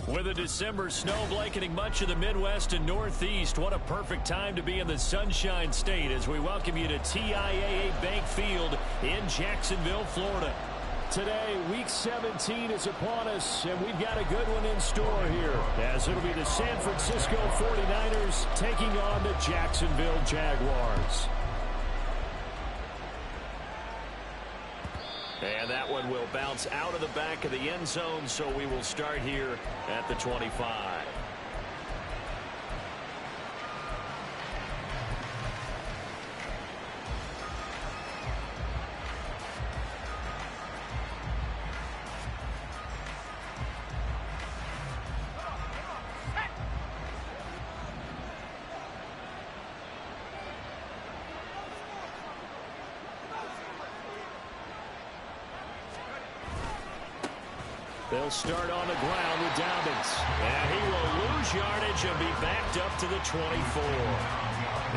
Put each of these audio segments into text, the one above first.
With a December snow blanketing much of the Midwest and Northeast, what a perfect time to be in the Sunshine State as we welcome you to TIAA Bank Field in Jacksonville, Florida. Today, Week 17 is upon us, and we've got a good one in store here, as it'll be the San Francisco 49ers taking on the Jacksonville Jaguars. And that one will bounce out of the back of the end zone, so we will start here at the 25. They'll start on the ground with Dobbins. And he will lose yardage and be backed up to the 24.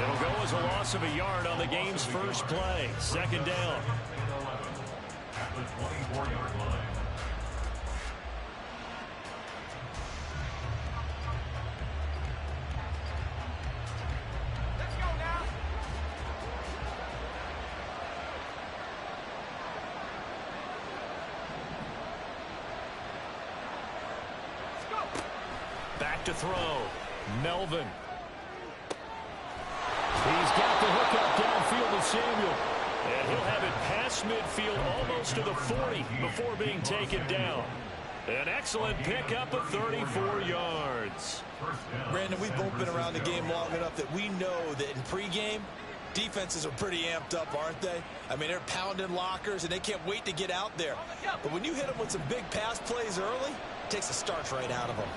It'll go as a loss of a yard on the game's first play. Second down. At the 24-yard line. Back to throw. Melvin. He's got the hook up downfield to Samuel. And he'll have it past midfield almost to the 40 before being taken down. An excellent pickup of 34 yards. Brandon, we've both been around the game long enough that we know that in pregame, defenses are pretty amped up, aren't they? I mean, they're pounding lockers, and they can't wait to get out there. But when you hit them with some big pass plays early, it takes the starch right out of them.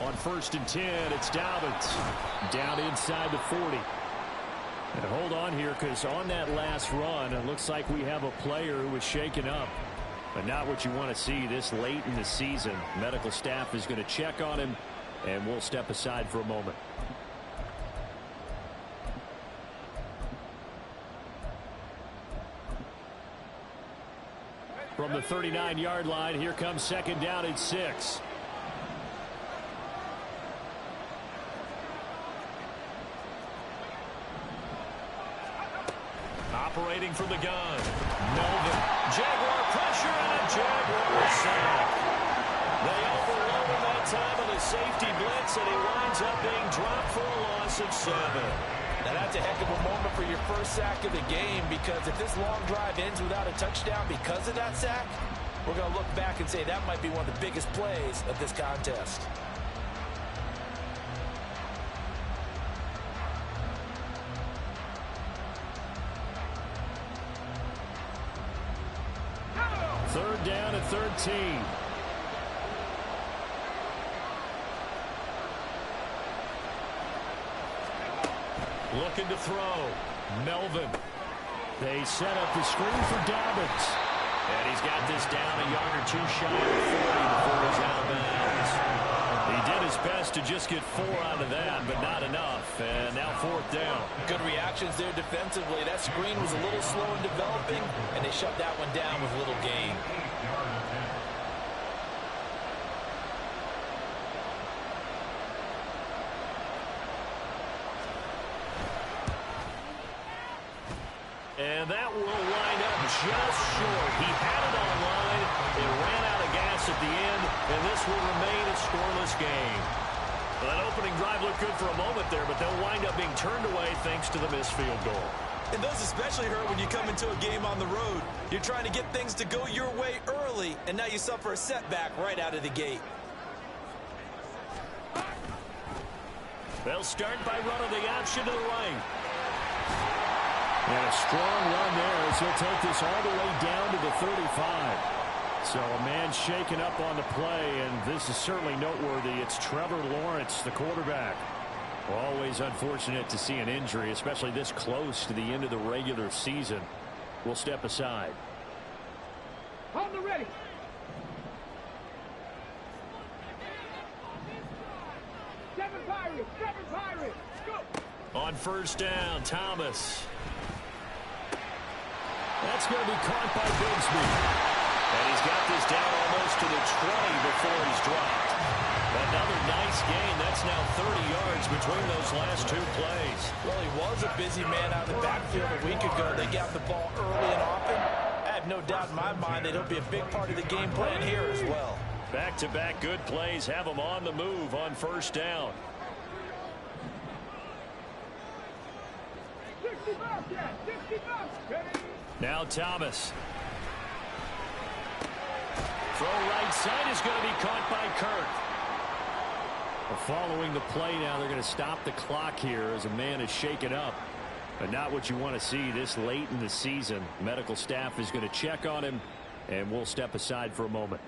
On 1st and 10, it's Dobbins down inside the 40. And hold on here, because on that last run, it looks like we have a player who was shaken up. But not what you want to see this late in the season. Medical staff is going to check on him, and we'll step aside for a moment. From the 39-yard line, here comes second down and 6. Operating from the gun. Melvin. Jaguar pressure and a Jaguar sack. They overload him that time on the safety blitz, and he winds up being dropped for a loss of 7. Now that's a heck of a moment for your first sack of the game, because if this long drive ends without a touchdown because of that sack, we're going to look back and say that might be one of the biggest plays of this contest. Third down and 13. Looking to throw. Melvin. They set up the screen for Dobbins. And he's got this down a yard or two shy of 40 before he's out of bounds. He did his best to just get 4 out of that, but not enough. And now 4th down. Good reactions there defensively. That screen was a little slow in developing, and they shut that one down with little gain. And that will wind up just short. He had it on line. It ran out of gas at the end, and this will remain a scoreless game. Well, that opening drive looked good for a moment there, but they'll wind up being turned away thanks to the missed field goal. And those especially hurt when you come into a game on the road. You're trying to get things to go your way early, and now you suffer a setback right out of the gate. They'll start by running the option to the right. And a strong run there as he'll take this all the way down to the 35. So a man shaken up on the play, and this is certainly noteworthy. It's Trevor Lawrence, the quarterback. Always unfortunate to see an injury, especially this close to the end of the regular season. We'll step aside. On the ready. Seven Pirates, go! On 1st down, Thomas. That's going to be caught by Bigsby. And he's got this down almost to the 20 before he's dropped. Another nice gain. That's now 30 yards between those last two plays. Well, he was a busy man out of the backfield a week ago. They got the ball early and often. I have no doubt in my mind that he'll be a big part of the game plan here as well. Back-to-back good plays have him on the move on first down. Now Thomas. Throw right side is going to be caught by Kirk. Following the play now, they're going to stop the clock here as a man is shaken up. But not what you want to see this late in the season. Medical staff is going to check on him, and we'll step aside for a moment.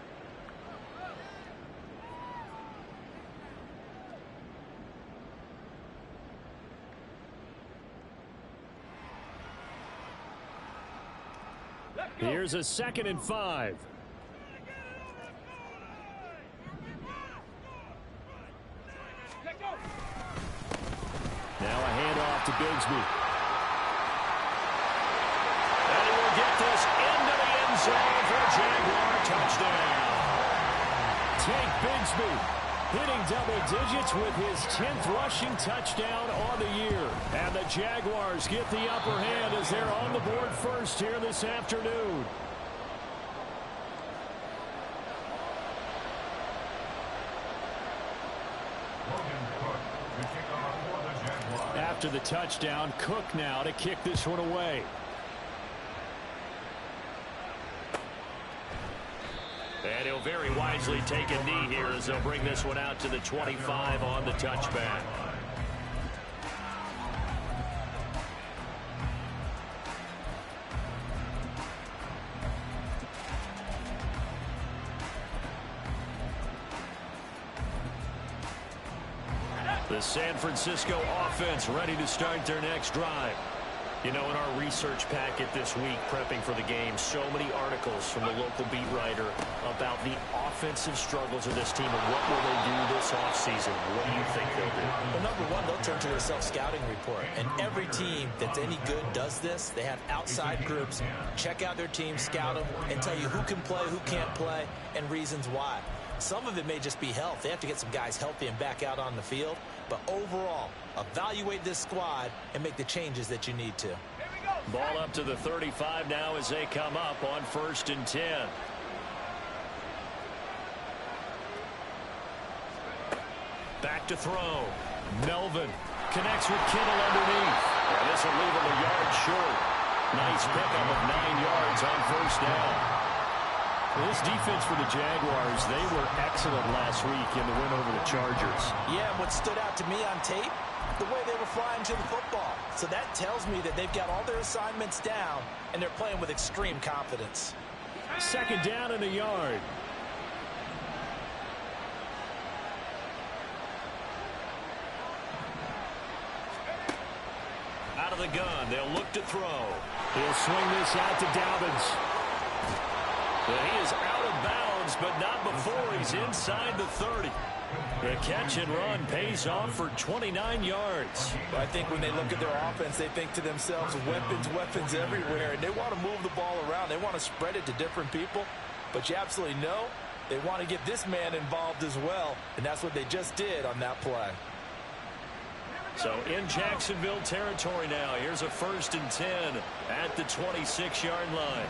Here's a 2nd and 5. Now a handoff to Bigsby. And he will get this into the end zone for a Jaguar touchdown. Tank Bigsby hitting double digits with his 10th rushing touchdown on the year. And the Jaguars get the upper hand as they're on the board first here this afternoon. After the touchdown, Cook now to kick this one away. And he'll very wisely take a knee here as they'll bring this one out to the 25 on the touchback. The San Francisco offense ready to start their next drive. You know, in our research packet this week, prepping for the game, so many articles from the local beat writer about the offensive struggles of this team and what will they do this offseason. What do you think they'll do? Well, number one, they'll turn to their self-scouting report. And every team that's any good does this. They have outside groups, check out their team, scout them, and tell you who can play, who can't play, and reasons why. Some of it may just be health. They have to get some guys healthy and back out on the field. But overall, evaluate this squad and make the changes that you need to. Ball up to the 35 now as they come up on 1st and 10. Back to throw. Melvin connects with Kittle underneath. And this will leave him a yard short. Nice pickup of 9 yards on 1st down. This defense for the Jaguars, they were excellent last week in the win over the Chargers. Yeah, and what stood out to me on tape, the way they were flying to the football. So that tells me that they've got all their assignments down, and they're playing with extreme confidence. 2nd down and a yard. Out of the gun, they'll look to throw. He'll swing this out to Dobbins. Well, he is out of bounds, but not before he's inside the 30. The catch and run pays off for 29 yards. Well, I think when they look at their offense, they think to themselves, weapons everywhere, and they want to move the ball around. They want to spread it to different people, but you absolutely know they want to get this man involved as well, and that's what they just did on that play. So in Jacksonville territory now, here's a 1st and 10 at the 26-yard line.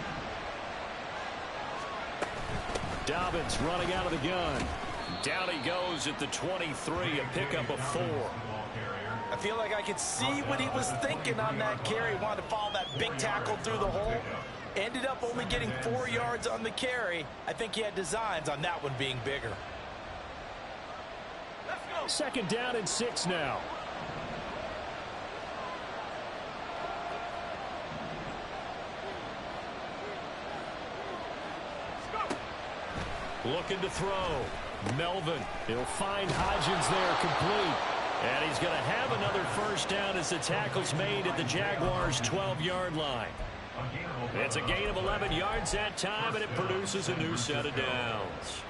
Dobbins running out of the gun. Down he goes at the 23, a pickup of 4. I feel like I could see what he was thinking on that carry. He wanted to follow that big tackle through the hole. Ended up only getting 4 yards on the carry. I think he had designs on that one being bigger. 2nd down and 6 now. Looking to throw. Melvin. He'll find Hodgins there complete. And he's going to have another 1st down as the tackle's made at the Jaguars' 12-yard line. It's a gain of 11 yards that time, and it produces a new set of downs.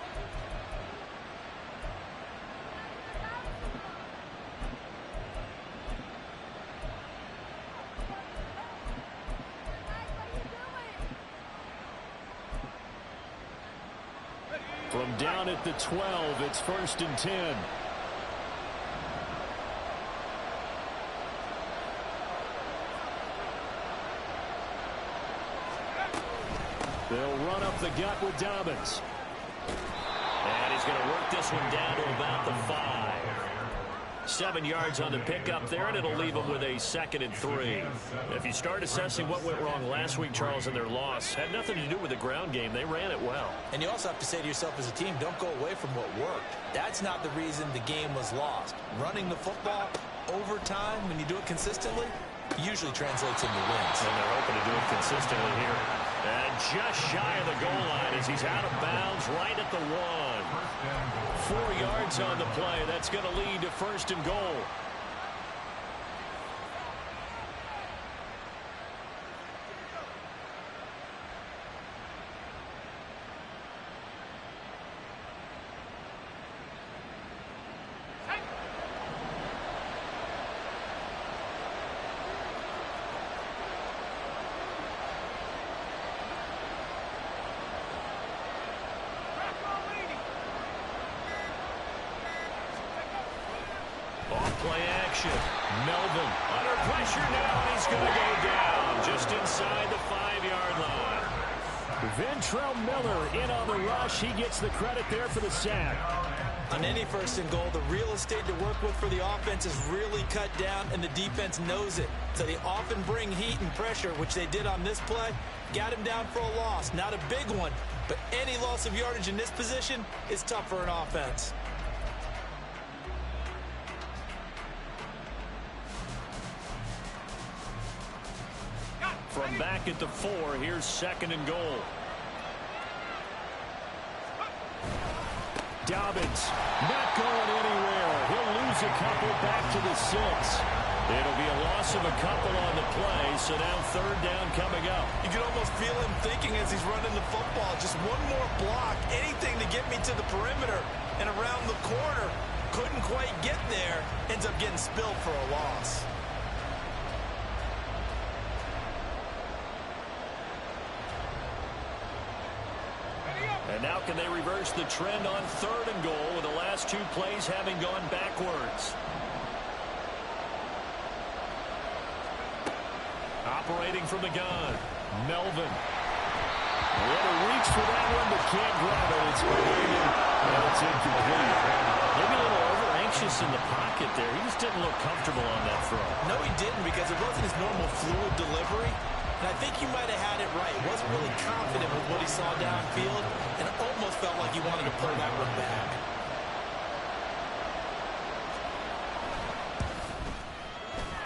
From down at the 12, it's 1st and 10. They'll run up the gut with Dobbins. And he's going to work this one down to about the 5. 7 yards on the pickup there, and it'll leave them with a 2nd and 3. If you start assessing what went wrong last week, Charles, in their loss, had nothing to do with the ground game. They ran it well. And you also have to say to yourself as a team, don't go away from what worked. That's not the reason the game was lost. Running the football over time, when you do it consistently, usually translates into wins. And they're hoping to do it consistently here. And just shy of the goal line as he's out of bounds right at the 1. 4 yards on the play. That's going to lead to 1st and goal. Play action. Melvin under pressure now, and he's going to go down just inside the 5-yard line. Ventrell Miller in on the rush. He gets the credit there for the sack. On any 1st and goal, the real estate to work with for the offense is really cut down, and the defense knows it. So they often bring heat and pressure, which they did on this play. Got him down for a loss. Not a big one, but any loss of yardage in this position is tough for an offense. From back at the 4, here's 2nd and goal. Dobbins not going anywhere. He'll lose a couple back to the 6. It'll be a loss of a couple on the play, so now 3rd down coming up. You can almost feel him thinking as he's running the football. Just one more block, anything to get me to the perimeter and around the corner. Couldn't quite get there. Ends up getting spilled for a loss. And now can they reverse the trend on 3rd and goal with the last 2 plays having gone backwards? Operating from the gun, Melvin. What a reach for that one, but can't grab it. It's behind him, and it's incomplete. Maybe a little over-anxious in the pocket there. He just didn't look comfortable on that throw. No, he didn't, because it wasn't his normal fluid delivery. And I think he might have had it right. He wasn't really confident with what he saw downfield, and it almost felt like he wanted to pull that one back.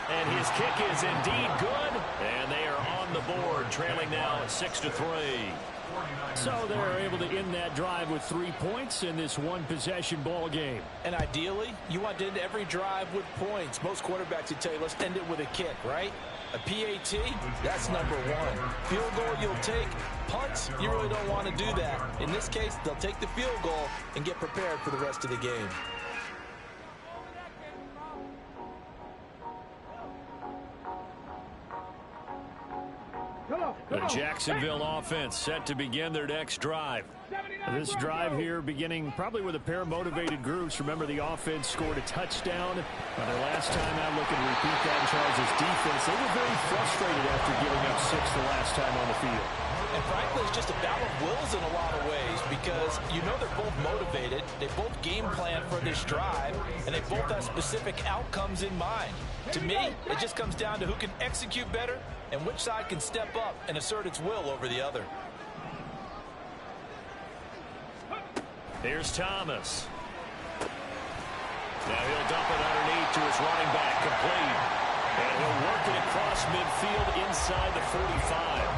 And his kick is indeed good, and they are on the board, trailing now 6-3. So they're able to end that drive with 3 points in this one-possession ball game. And ideally, you want to end every drive with points. Most quarterbacks would tell you, let's end it with a kick, right? A PAT, that's number 1. Field goal you'll take. Punts, you really don't want to do that. In this case, they'll take the field goal and get prepared for the rest of the game. The Jacksonville offense set to begin their next drive. This drive here beginning probably with a pair of motivated groups. Remember, the offense scored a touchdown their last time out. Looking to repeat that in Charles' defense. They were very frustrated after giving up 6 the last time on the field. And frankly, it's just a battle of wills in a lot of ways, because you know they're both motivated. They both game plan for this drive, and they both have specific outcomes in mind. To me, it just comes down to who can execute better and which side can step up and assert its will over the other. Here's Thomas. Now he'll dump it underneath to his running back, complete. And he'll work it across midfield inside the 45.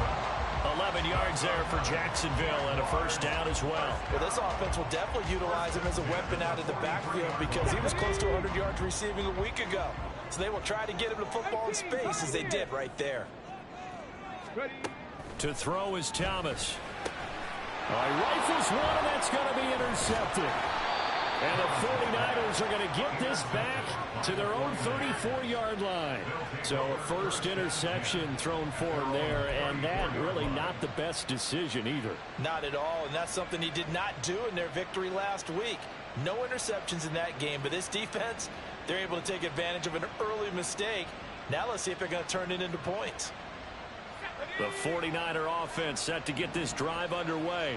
11 yards there for Jacksonville, and a 1st down as well. Well, this offense will definitely utilize him as a weapon out of the backfield, because he was close to 100 yards receiving a week ago. So they will try to get him the football in space, as they did right there. To throw is Thomas. Rifles one, and that's going to be intercepted. And the 49ers are going to get this back to their own 34-yard line. So a first interception thrown for him there, and that really not the best decision either. Not at all, and that's something he did not do in their victory last week. No interceptions in that game, but this defense, they're able to take advantage of an early mistake. Now let's see if they're going to turn it into points. The 49er offense set to get this drive underway.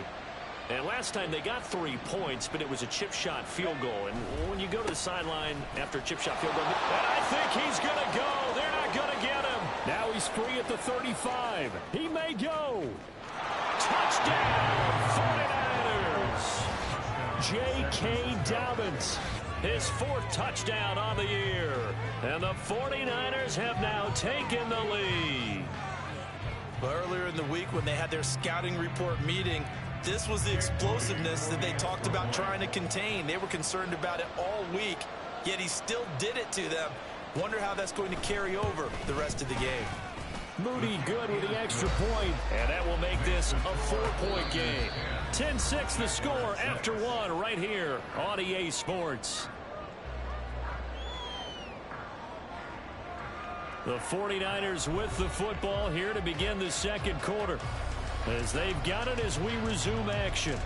And last time they got 3 points, but it was a chip shot field goal. And when you go to the sideline after a chip shot field goal, and I think he's going to go. They're not going to get him. Now he's free at the 35. He may go. Touchdown, 49ers. J.K. Dobbins, his 4th touchdown on the year. And the 49ers have now taken the lead. Well, earlier in the week when they had their scouting report meeting, this was the explosiveness that they talked about trying to contain. They were concerned about it all week, yet he still did it to them. Wonder how that's going to carry over the rest of the game. Moody good with the extra point, and that will make this a 4-point game. 10-6 the score after 1 right here on EA Sports. The 49ers with the football here to begin the second quarter, as they've got it as we resume action.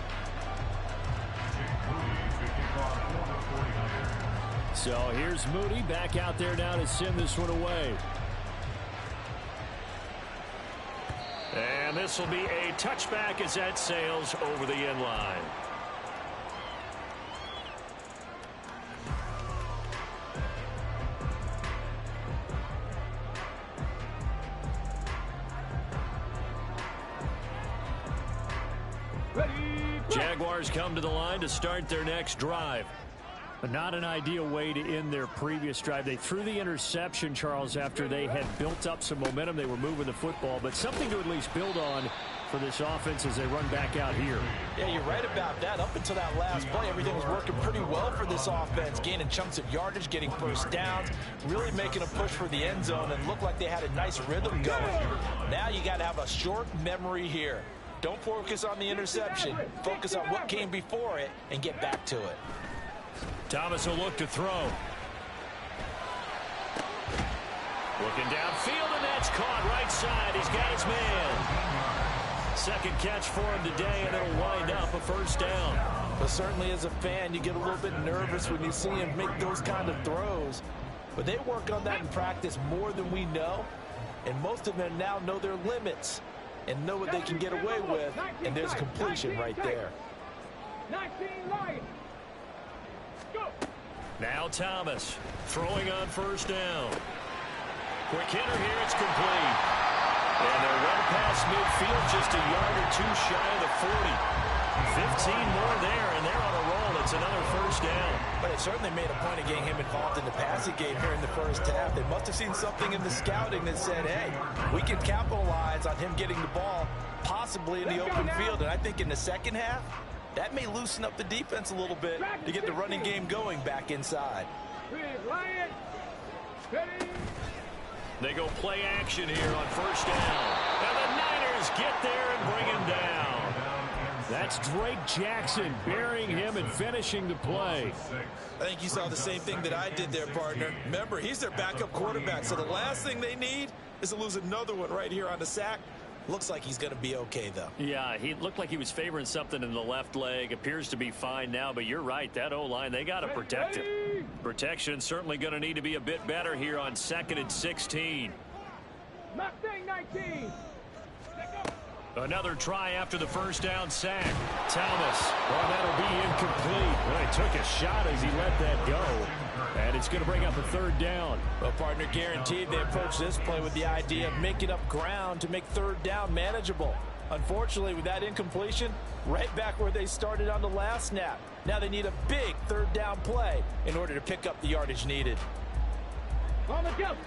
So here's Moody back out there now to send this one away. And this will be a touchback as that sails over the end line. Jaguars come to the line to start their next drive. But not an ideal way to end their previous drive. They threw the interception, Charles, after they had built up some momentum. They were moving the football, but something to at least build on for this offense as they run back out here. Yeah, you're right about that. Up until that last play, everything was working pretty well for this offense, gaining chunks of yardage, getting first downs, really making a push for the end zone, and looked like they had a nice rhythm going. Now you got to have a short memory here. Don't focus on the interception. Focus on what came before it and get back to it. Thomas will look to throw. Looking downfield, and that's caught right side. He's got his man. Second catch for him today, and it'll wind up a first down. But certainly as a fan, you get a little bit nervous when you see him make those kind of throws. But they work on that in practice more than we know. And most of them now know their limits and know what they can get away with. And there's completion right there. 19 Lions. Now Thomas throwing on first down. Quick hitter here, it's complete. And they're well past midfield, just a yard or two shy of the 40. 15 more there, and they're on a roll. It's another first down. But it certainly made a point of getting him involved in the passing game here in the first half. They must have seen something in the scouting that said, hey, we can capitalize on him getting the ball possibly in the open field. And I think in the second half, that may loosen up the defense a little bit to get the running game going back inside. They go play action here on first down. And the Niners get there and bring him down. That's Drake Jackson burying him and finishing the play. I think you saw the same thing that I did there, partner. Remember, he's their backup quarterback, so the last thing they need is to lose another one right here on the sack. Looks like he's going to be okay, though. Yeah, he looked like he was favoring something in the left leg. Appears to be fine now, but you're right. That O-line, they got to protect him. Protection certainly going to need to be a bit better here on 2nd and 16. Mustang 19. Another try after the first down sack. Thomas. Well, that'll be incomplete. Well, he took a shot as he let that go. And it's going to bring up a third down. Well, partner, guaranteed they approach this play with the idea of making up ground to make third down manageable. Unfortunately, with that incompletion, right back where they started on the last snap. Now they need a big third down play in order to pick up the yardage needed. On the jump.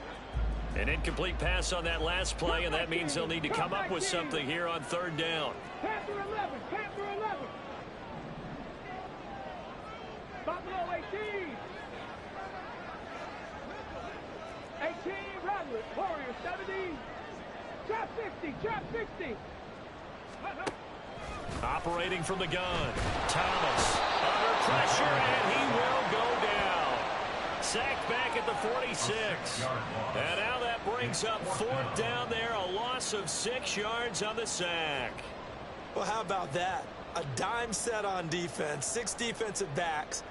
An incomplete pass on that last play, and that means they'll need to come up with something here on third down. Panther 11. Panther 11. Buffalo 18. 18, Roderick. Warrior 17. Trap 60. Trap 60. Operating from the gun. Thomas under pressure, and he will go down. Sacked back at the 46. And now that brings up 4th down there, a loss of 6 yards on the sack. Well, how about that? A dime set on defense, 6 defensive backs.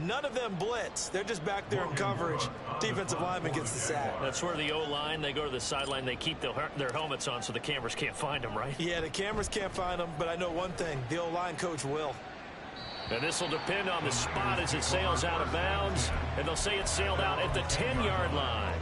None of them blitz. They're just back there in coverage. Defensive lineman gets the sack. That's where the O-line, they go to the sideline, they keep their helmets on so the cameras can't find them, right? Yeah, the cameras can't find them, but I know one thing. The O-line coach will. And this will depend on the spot as it sails out of bounds. And they'll say it sailed out at the 10-yard line.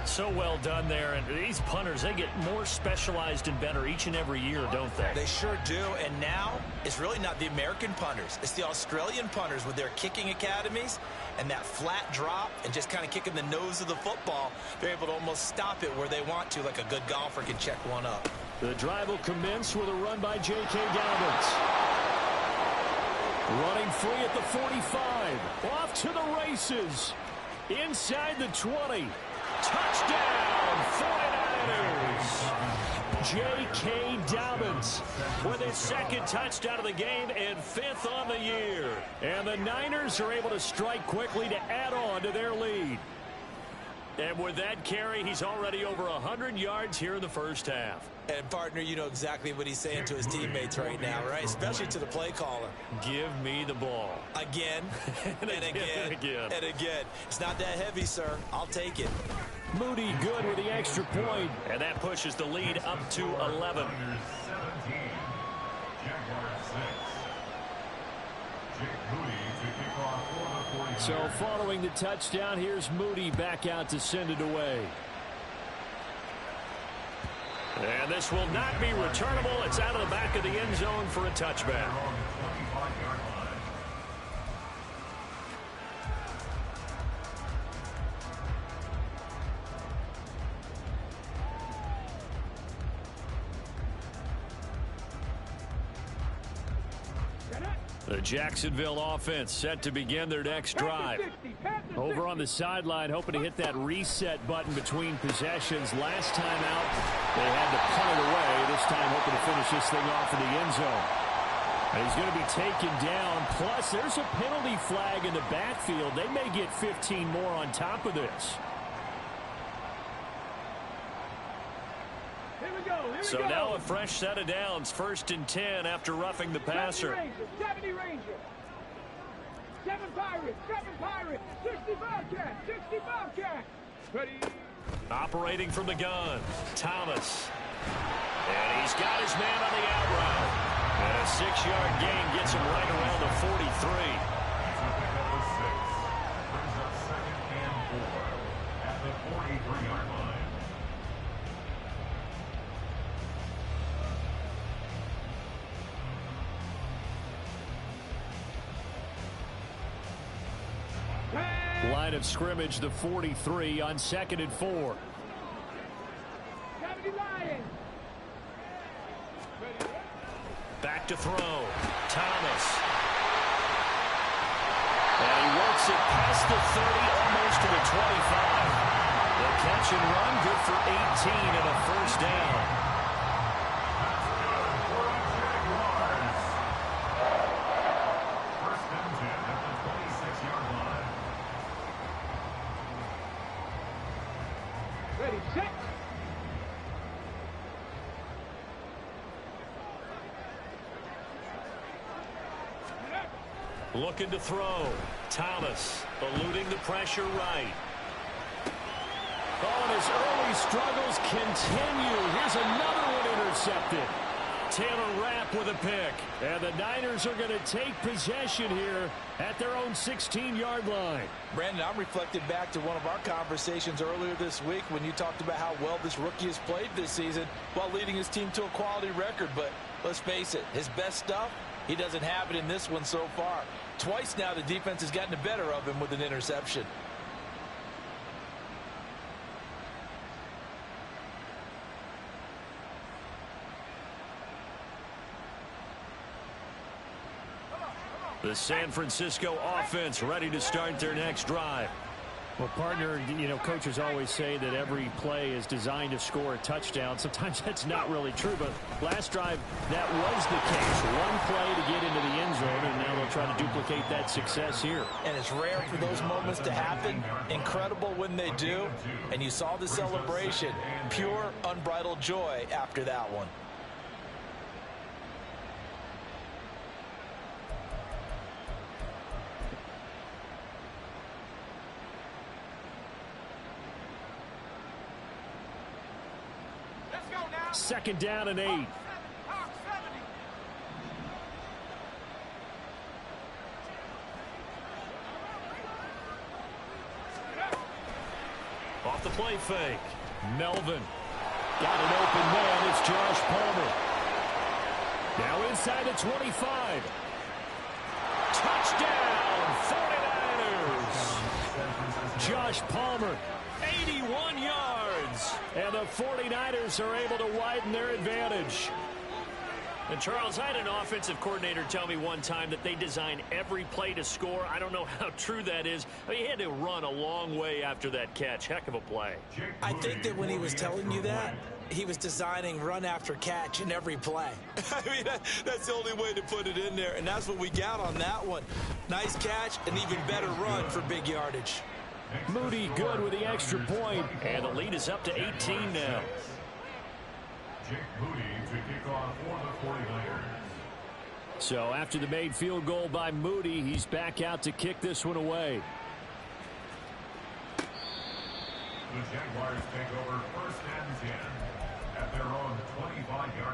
So well done there. And these punters, they get more specialized and better each and every year, don't they? They sure do. And now it's really not the American punters. It's the Australian punters with their kicking academies and that flat drop and just kind of kicking the nose of the football. They're able to almost stop it where they want to, like a good golfer can check one up. The drive will commence with a run by J.K. Dobbins. Running free at the 45. Off to the races. Inside the 20. Touchdown, 49ers. J.K. Dobbins with his 2nd touchdown of the game and 5th on the year. And the Niners are able to strike quickly to add on to their lead. And with that carry, he's already over 100 yards here in the first half. And, partner, you know exactly what he's saying to his teammates right now, right? Especially to the play caller. Give me the ball. Again, and again, and again. It's not that heavy, sir. I'll take it. Moody good with the extra point. And that pushes the lead up to 11. So following the touchdown, here's Moody back out to send it away. And this will not be returnable. It's out of the back of the end zone for a touchback. The Jacksonville offense set to begin their next drive. Over on the sideline, hoping to hit that reset button between possessions. Last time out, they had to punt it away. This time, hoping to finish this thing off in the end zone. And he's going to be taken down. Plus, there's a penalty flag in the backfield. They may get 15 more on top of this. So now a fresh set of downs. 1st and 10 after roughing the passer. 70 Rangers. 7 Pirates. 65 Cats. 65 Cats. Ready. Operating from the gun. Thomas. And he's got his man on the out route. And a 6-yard gain gets him right around the 43. Brings up 2nd and 4 at the 43-yard line. Line of scrimmage, the 43 on 2nd and 4. Back to throw. Thomas. And he works it past the 30, almost to the 25. The catch and run, good for 18 and a 1st down. Looking to throw. Thomas eluding the pressure right. Oh, and his early struggles continue. Here's another one intercepted. Taylor Rapp with a pick. And the Niners are going to take possession here at their own 16-yard line. Brandon, I'm reflecting back to one of our conversations earlier this week when you talked about how well this rookie has played this season while leading his team to a quality record. But let's face it, his best stuff, he doesn't have it in this one so far. Twice now the defense has gotten the better of him with an interception. The San Francisco offense ready to start their next drive. Well, partner, you know, coaches always say that every play is designed to score a touchdown. Sometimes that's not really true, but last drive, that was the case. One play to get into the end zone, and now they'll try to duplicate that success here. And it's rare for those moments to happen. Incredible when they do. And you saw the celebration. Pure, unbridled joy after that one. Second down and 8. Off the play fake. Melvin. Got an open man. It's Josh Palmer. Now inside the 25. Touchdown, 49ers. Josh Palmer, 81 yards. And the 49ers are able to widen their advantage. And Charles, I had an offensive coordinator tell me one time that they design every play to score. I don't know how true that is. I mean, he had to run a long way after that catch. Heck of a play. I think that when he was telling you that, he was designing run after catch in every play. I mean, that's the only way to put it in there, and that's what we got on that one. Nice catch, an even better run for big yardage. Moody good with the extra point, and the lead is up to 18 now. Jake Moody to kick off for the 49ers. So after the made field goal by Moody, he's back out to kick this one away. The Jaguars take over first and 10 at their own 25-yard line.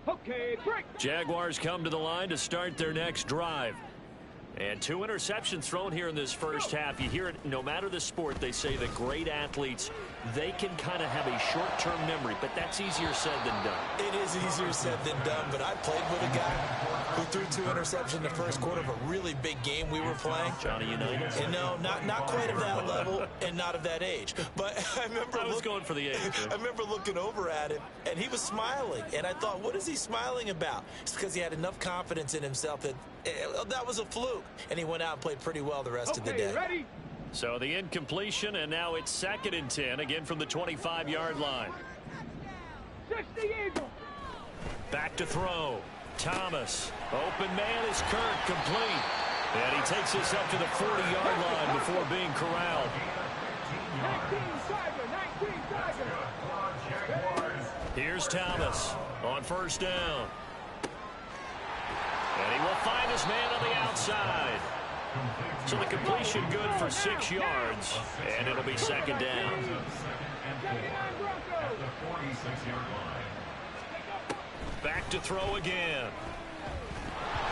Okay, break. Jaguars come to the line to start their next drive. And 2 interceptions thrown here in this first half. You hear it no matter the sport. They say that great athletes, they can kind of have a short-term memory, but that's easier said than done. It is easier said than done, but I played with a guy who threw 2 interceptions in the first quarter of a really big game we were playing. Johnny Unitas? And no, not quite of that level and not of that age. But I remember I was going for the age. I remember looking over at him, and he was smiling. And I thought, what is he smiling about? It's because he had enough confidence in himself that that was a fluke. And he went out and played pretty well the rest of the day. Ready? So the incompletion, and now it's 2nd and 10, again from the 25-yard line. 60 Eagle. Back to throw. Thomas. Open man is Kirk, complete. And he takes this up to the 40-yard line before being corralled. 19 Tiger. Here's Thomas on first down. And he will find his man on the outside. So the completion good for 6 yards. And it'll be 2nd down. Back to throw again.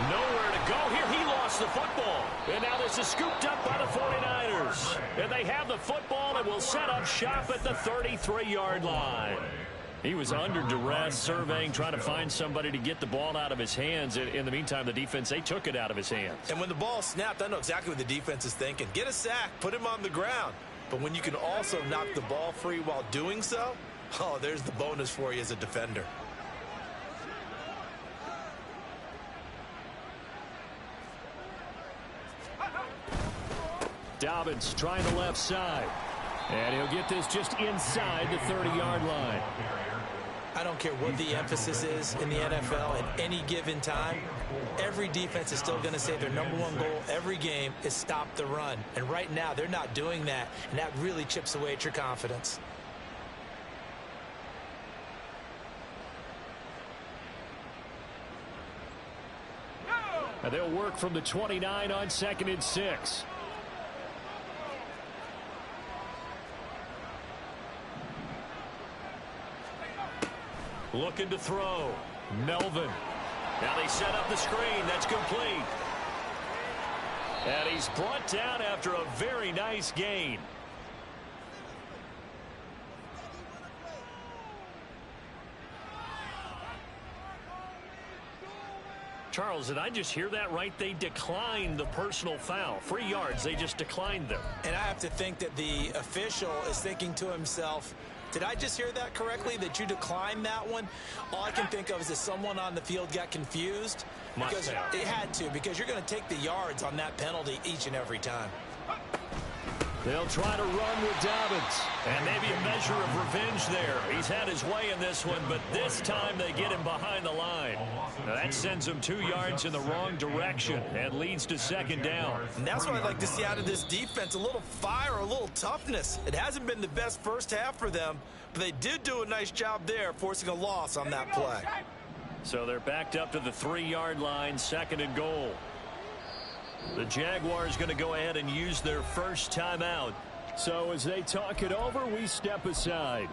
Nowhere to go here. He lost the football. And now this is scooped up by the 49ers. And they have the football and will set up shop at the 33-yard line. He was under duress, surveying, trying to find somebody to get the ball out of his hands. In the meantime, the defense, they took it out of his hands. And when the ball snapped, I know exactly what the defense is thinking. Get a sack, put him on the ground. But when you can also knock the ball free while doing so, oh, there's the bonus for you as a defender. Dobbins trying the left side. And he'll get this just inside the 30-yard line. I don't care what the emphasis is in the NFL at any given time. Every defense is still going to say their #1 goal every game is stop the run. And right now, they're not doing that, and that really chips away at your confidence. Now they'll work from the 29 on 2nd and 6. Looking to throw. Melvin. Now they set up the screen. That's complete. And he's brought down after a very nice gain. Charles, did I just hear that right? They declined the personal foul. 3 yards, they just declined them. And I have to think that the official is thinking to himself, did I just hear that correctly, that you declined that one? All I can think of is that someone on the field got confused. Because it had to, because you're going to take the yards on that penalty each and every time. They'll try to run with Dobbins. And maybe a measure of revenge there. He's had his way in this one, but this time they get him behind the line. Now that sends him 2 yards in the wrong direction and leads to second down. And that's what I'd like to see out of this defense, a little fire, a little toughness. It hasn't been the best first half for them, but they did do a nice job there, forcing a loss on that play. So they're backed up to the 3-yard line, second and goal. The Jaguars going to go ahead and use their first timeout. So as they talk it over, we step aside.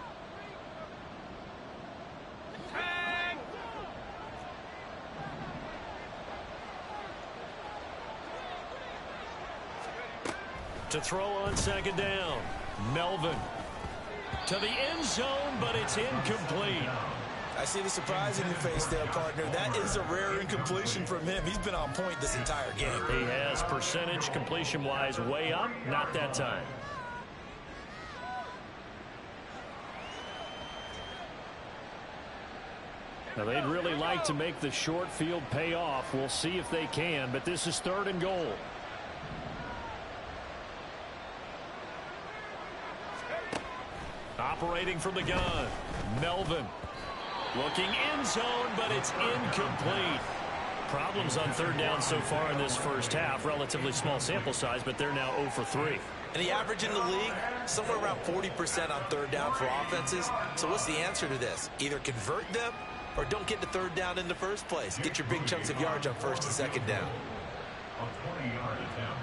To throw on second down. Melvin to the end zone, but it's incomplete. I see the surprise in your face there, partner. That is a rare incompletion from him. He's been on point this entire game. He has percentage completion-wise way up. Not that time. Now, they'd really like to make the short field pay off. We'll see if they can, but this is third and goal. Operating from the gun, Melvin. Looking end zone, but it's incomplete. Problems on third down so far in this first half. Relatively small sample size, but they're now 0 for 3. And the average in the league, somewhere around 40% on third down for offenses. So what's the answer to this? Either convert them or don't get to third down in the first place. Get your big chunks of yards on first and second down. A 20-yard attempt.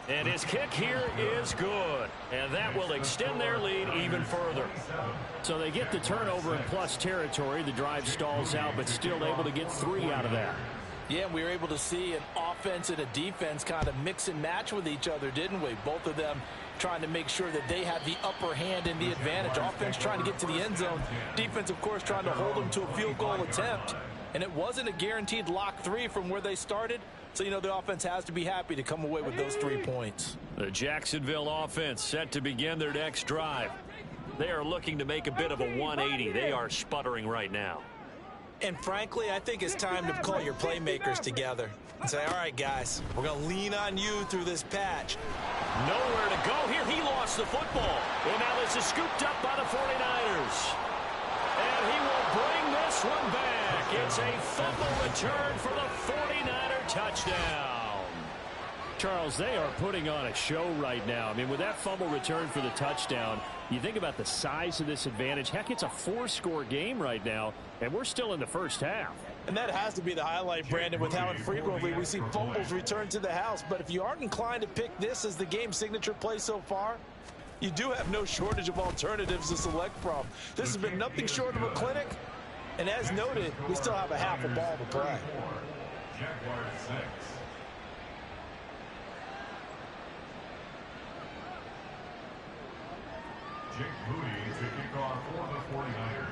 And his kick here is good. And that will extend their lead even further. So they get the turnover in plus territory. The drive stalls out, but still able to get 3 out of that. Yeah, we were able to see an offense and a defense kind of mix and match with each other, didn't we? Both of them trying to make sure that they had the upper hand and the advantage. Offense trying to get to the end zone. Defense, of course, trying to hold them to a field goal attempt. And it wasn't a guaranteed lock 3 from where they started. So, you know, the offense has to be happy to come away with those 3 points. The Jacksonville offense set to begin their next drive. They are looking to make a bit of a 180. They are sputtering right now. And frankly, I think it's time to call your playmakers together and say, all right, guys, we're going to lean on you through this patch. Nowhere to go here. He lost the football. And now this is scooped up by the 49ers. And he will bring this one back. It's a fumble return for the 49er touchdown. Charles, they are putting on a show right now. I mean, with that fumble return for the touchdown, you think about the size of this advantage. Heck, it's a 4-score game right now, and we're still in the first half. And that has to be the highlight, Brandon, with how infrequently we see fumbles return to the house. But if you aren't inclined to pick this as the game signature play so far, you do have no shortage of alternatives to select from. This has been nothing short of a clinic. And as noted, we still have a half a ball to play. Jaguars 6. Jake Moody to kick off for the 49ers.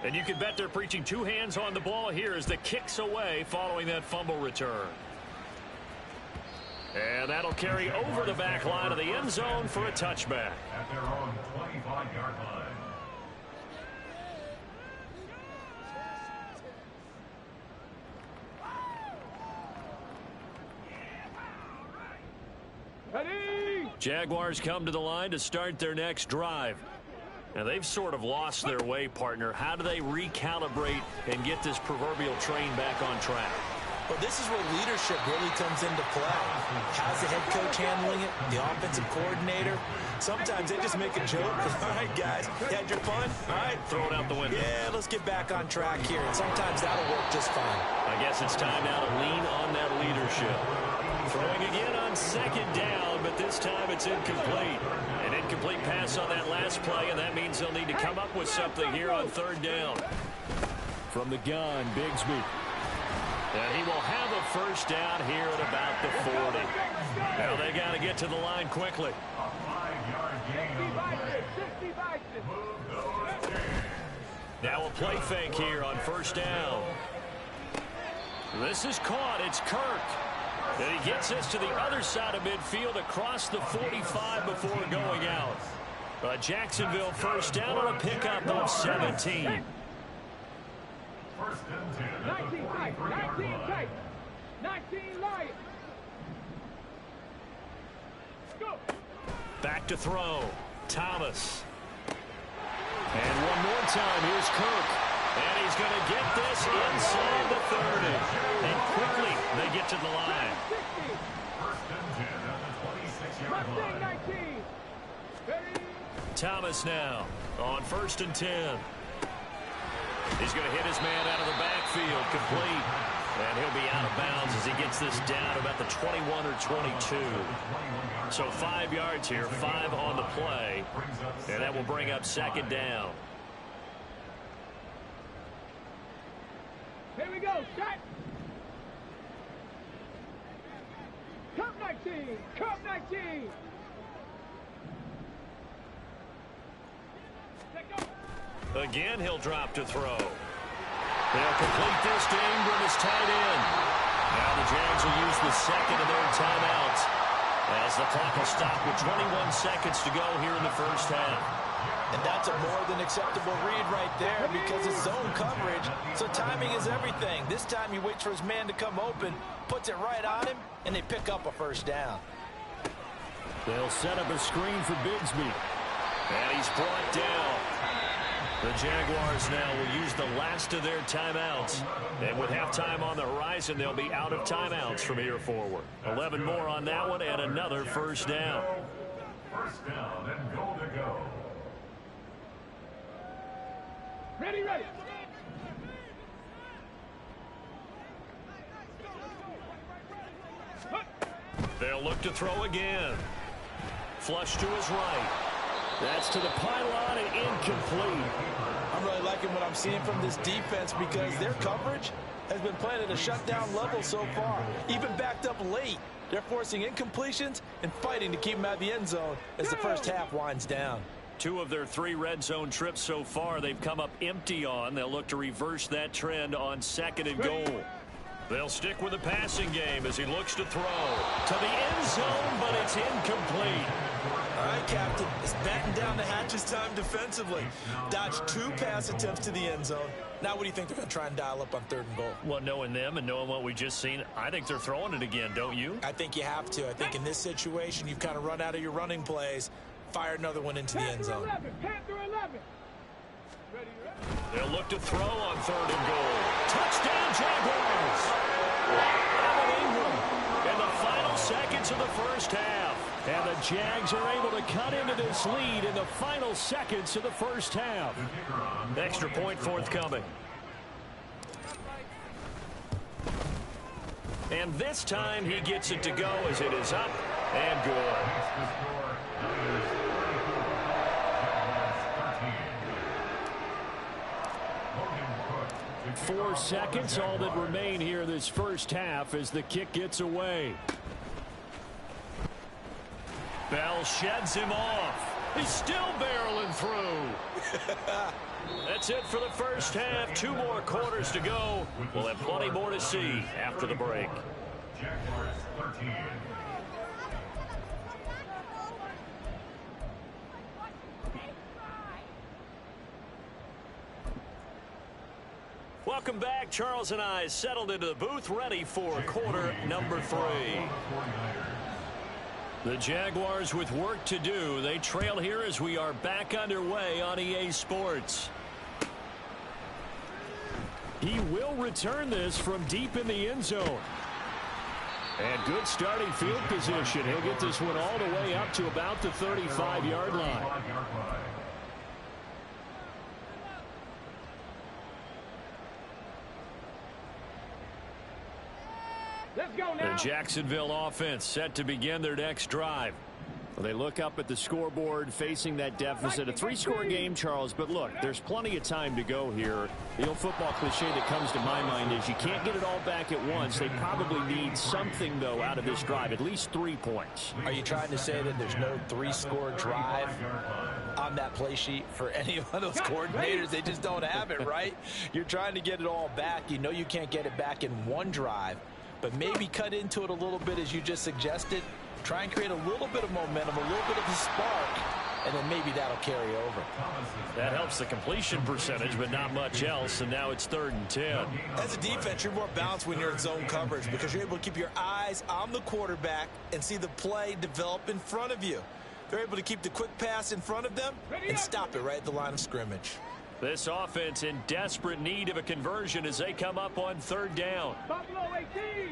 And you can bet they're preaching 2 hands on the ball here as the kick's away following that fumble return. And that'll carry over the back line of the end zone for a touchback. At their own 25-yard line. Jaguars come to the line to start their next drive. Now, they've sort of lost their way, partner. How do they recalibrate and get this proverbial train back on track? Well, this is where leadership really comes into play. How's the head coach handling it? The offensive coordinator? Sometimes they just make a joke. All right, guys, you had your fun? All right. Throw it out the window. Yeah, let's get back on track here. And sometimes that'll work just fine. I guess it's time now to lean on that leadership. Throwing again on second down, but this time it's incomplete. An incomplete pass on that last play, and that means they'll need to come up with something here on third down. From the gun, Bigsby. And he will have a first down here at about the 40. Now they got to get to the line quickly. A 5-yard Now a play fake here on first down. This is caught. It's Kirk. And he gets us to the other side of midfield across the 45 before going out. Jacksonville first down on a pickup of 17. First and 10. 19 tight, 19 tight, 19 Lions. Go. Back to throw. Thomas. And one more time, here's Kirk. And he's going to get this inside the 30. And quickly, they get to the line. First and 10 at the 26-yard line. 19. Ready. Thomas now on first and 10. He's going to hit his man out of the backfield, complete. And he'll be out of bounds as he gets this down about the 21 or 22. So 5 yards here, 5 on the play. And that will bring up second down. Here we go, shot. Cup 19, Cup 19. Again, he'll drop to throw. They'll complete this to Ingram as tight end. Now the Jags will use the second of their timeouts as the clock will stop with 21 seconds to go here in the first half. And that's a more than acceptable read right there because it's zone coverage, so timing is everything. This time he waits for his man to come open, puts it right on him, and they pick up a first down. They'll set up a screen for Bigsby. And he's brought down. The Jaguars now will use the last of their timeouts. And with halftime on the horizon, they'll be out of timeouts from here forward. 11 more on that one and another first down. First down and goal to go. Ready, ready. They'll look to throw again. Flush to his right. That's to the pylon and incomplete. I'm really liking what I'm seeing from this defense because their coverage has been playing at a shutdown level so far. Even backed up late, they're forcing incompletions and fighting to keep them out of the end zone as the first half winds down. 2 of their 3 red zone trips so far they've come up empty on. They'll look to reverse that trend on second and goal. They'll stick with the passing game as he looks to throw to the end zone, but it's incomplete. All right, Captain, it's batten down the hatches time defensively. Dodged 2 pass attempts to the end zone. Now what do you think they're going to try and dial up on third and goal? Well, knowing them and knowing what we just seen, I think they're throwing it again, don't you? I think you have to. I think in this situation, you've kind of run out of your running plays. Fire another one into the end zone. Panther 11. Ready, ready. They'll look to throw on third and goal. Touchdown, Jaguars! Evan Ingram in the final seconds of the first half. And the Jags are able to cut into this lead in the final seconds of the first half. Extra point forthcoming. And this time he gets it to go as it is up and good. 4 seconds, all that remain here in this first half as the kick gets away. Bell sheds him off. He's still barreling through. That's it for the first half. 2 more quarters to go. We'll have plenty more to see after the break. Jaguars 13. Welcome back. Charles and I settled into the booth ready for quarter number 3. The Jaguars with work to do. They trail here as we are back underway on EA Sports. He will return this from deep in the end zone. And good starting field position. He'll get this one all the way up to about the 35-yard line. Let's go now. The Jacksonville offense set to begin their next drive. Well, they look up at the scoreboard facing that deficit. A 3-score game, Charles, but look, there's plenty of time to go here. The old football cliche that comes to my mind is you can't get it all back at once. They probably need something, though, out of this drive, at least 3 points. Are you trying to say that there's no 3-score drive on that play sheet for any of those coordinators? They just don't have it, right? You're trying to get it all back. You know you can't get it back in one drive, but maybe cut into it a little bit as you just suggested. Try and create a little bit of momentum, a little bit of a spark, and then maybe that'll carry over. That helps the completion percentage, but not much else, and now it's 3rd and 10. As a defense, you're more balanced when you're in zone coverage because you're able to keep your eyes on the quarterback and see the play develop in front of you. They're able to keep the quick pass in front of them and stop it right at the line of scrimmage. This offense in desperate need of a conversion as they come up on 3rd down. Buffalo 18.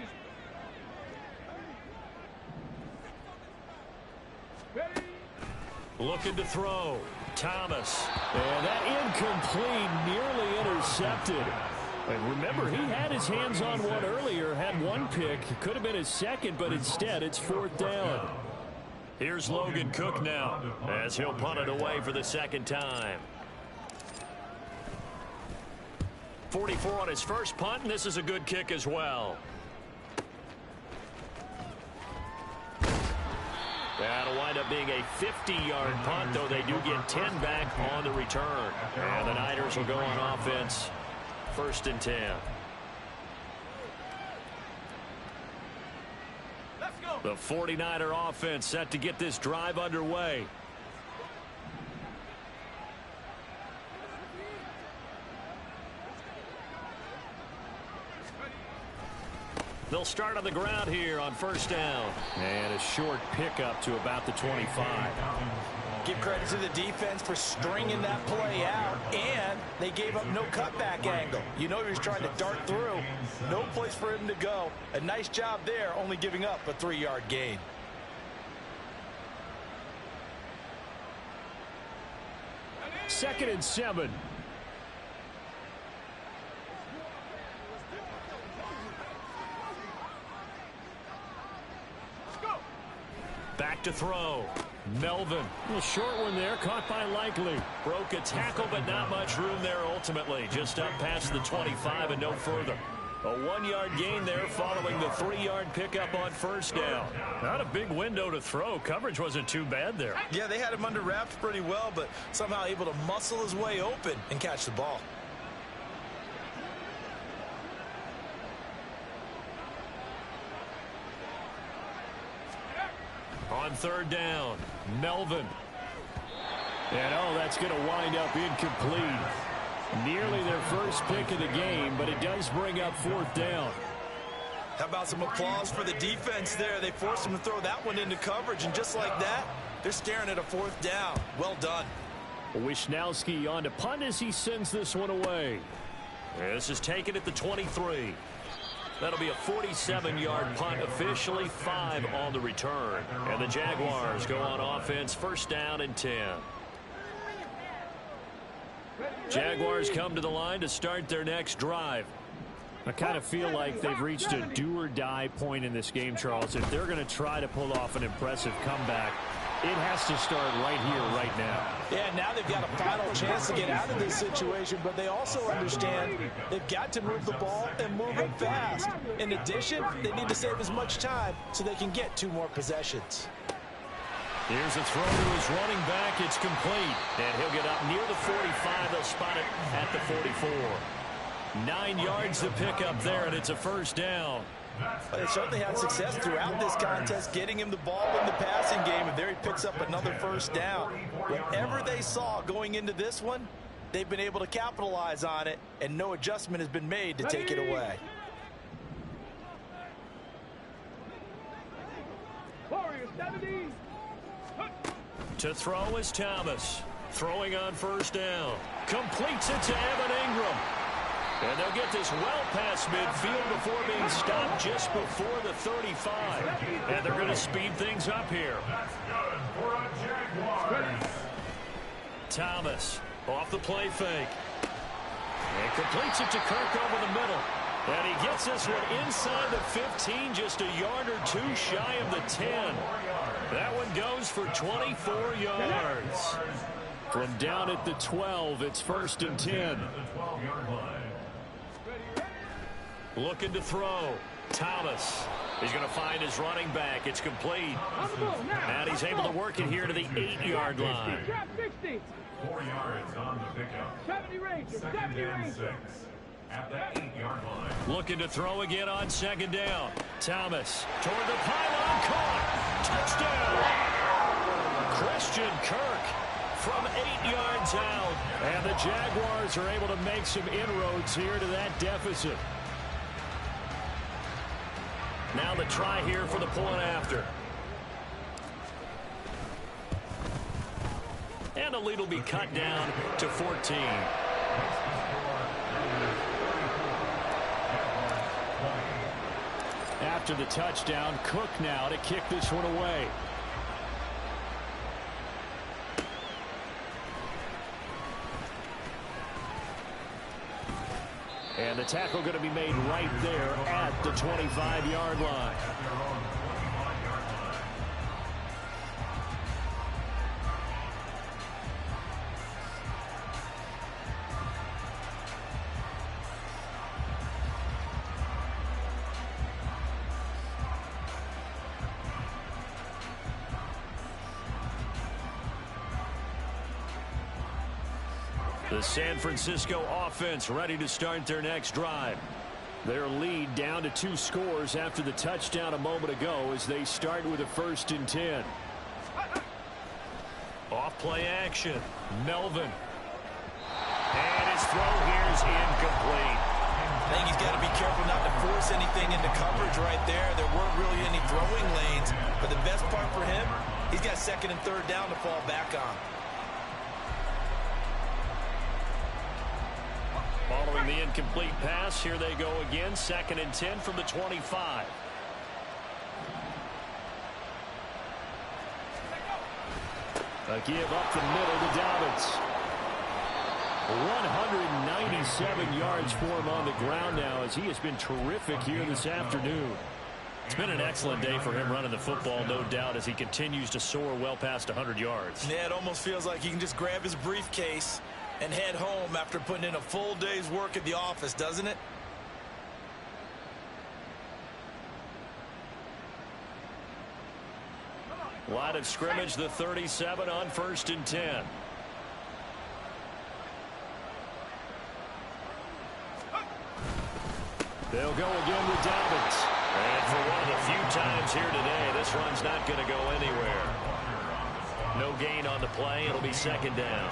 Looking to throw. Thomas. And that incomplete, nearly intercepted. And remember, he had his hands on one earlier, had 1 pick. Could have been his second, but instead it's 4th down. Here's Logan Cook now as he'll punt it away for the 2nd time. 44 on his first punt, and this is a good kick as well. That'll wind up being a 50-yard punt, though they do get 10 back on the return. And the Niners will go on offense, 1st and 10. Let's go. The 49er offense set to get this drive underway. They'll start on the ground here on 1st down. And a short pickup to about the 25. Give credit to the defense for stringing that play out, and they gave up no cutback angle. You know he was trying to dart through. No place for him to go. A nice job there, only giving up a 3-yard gain. Second and 7. Back to throw. Melvin. A little short one there, caught by Likely. Broke a tackle, but not much room there ultimately. Just up past the 25 and no further. A 1-yard gain there following the 3-yard pickup on 1st down. Not a big window to throw. Coverage wasn't too bad there. Yeah, they had him under wraps pretty well, but somehow able to muscle his way open and catch the ball. On 3rd down, Melvin. And oh, that's going to wind up incomplete. Nearly their first pick of the game, but it does bring up 4th down. How about some applause for the defense there? They forced him to throw that one into coverage, and just like that, they're staring at a 4th down. Well done. Wisnowski on to punt as he sends this one away. This is taken at the 23. That'll be a 47-yard punt, officially 5 on the return. And the Jaguars go on offense, 1st down and 10. Jaguars come to the line to start their next drive. I kind of feel like they've reached a do-or-die point in this game, Charles. If they're going to try to pull off an impressive comeback, it has to start right here, right now. Yeah, now they've got a final chance to get out of this situation, but they also understand they've got to move the ball and move it fast. In addition, they need to save as much time so they can get 2 more possessions. Here's a throw to his running back. It's complete. And he'll get up near the 45. They'll spot it at the 44. 9 yards to pick up there, and it's a 1st down. They certainly had success throughout this contest, getting him the ball in the passing game, and there he picks up another 1st down. Whatever they saw going into this one, they've been able to capitalize on it, and no adjustment has been made to take it away. Warriors 70. To throw is Thomas. Throwing on 1st down. Completes it to Evan Ingram. And they'll get this well past midfield before being stopped just before the 35. And they're going to speed things up here. That's good for a Jaguars. Thomas off the play fake. And completes it to Kirk over the middle. And he gets this one inside the 15, just a yard or 2 shy of the 10. That one goes for 24 yards. From down at the 12, it's 1st and 10. Looking to throw. Thomas. He's going to find his running back. It's complete. And he's able to work it here to the 8-yard line. 4 yards on the pickup. 70 Rangers. 70 Rangers. 6 at the 8-yard line. Looking to throw again on 2nd down. Thomas toward the pylon. Caught. Touchdown. Christian Kirk from 8 yards out. And the Jaguars are able to make some inroads here to that deficit. Now the try here for the point after. And the lead will be cut down to 14. After the touchdown, Cook now to kick this one away. And the tackle going to be made right there at the 25-yard line. The San Francisco offense ready to start their next drive. Their lead down to 2 scores after the touchdown a moment ago as they start with a 1st and 10. Off play action. Melvin. And his throw here is incomplete. I think he's got to be careful not to force anything into coverage right there. There weren't really any throwing lanes. But the best part for him, he's got 2nd and 3rd down to fall back on. Following the incomplete pass, here they go again. 2nd and 10 from the 25. A give up the middle to Dobbins. 197 yards for him on the ground now as he has been terrific here this afternoon. It's been an excellent day for him running the football, no doubt, as he continues to soar well past 100 yards. Yeah, it almost feels like he can just grab his briefcase and head home after putting in a full day's work at the office, doesn't it? Line of scrimmage, the 37 on 1st and 10. They'll go again with Dobbins. And for one of the few times here today, this run's not going to go anywhere. No gain on the play. It'll be 2nd down.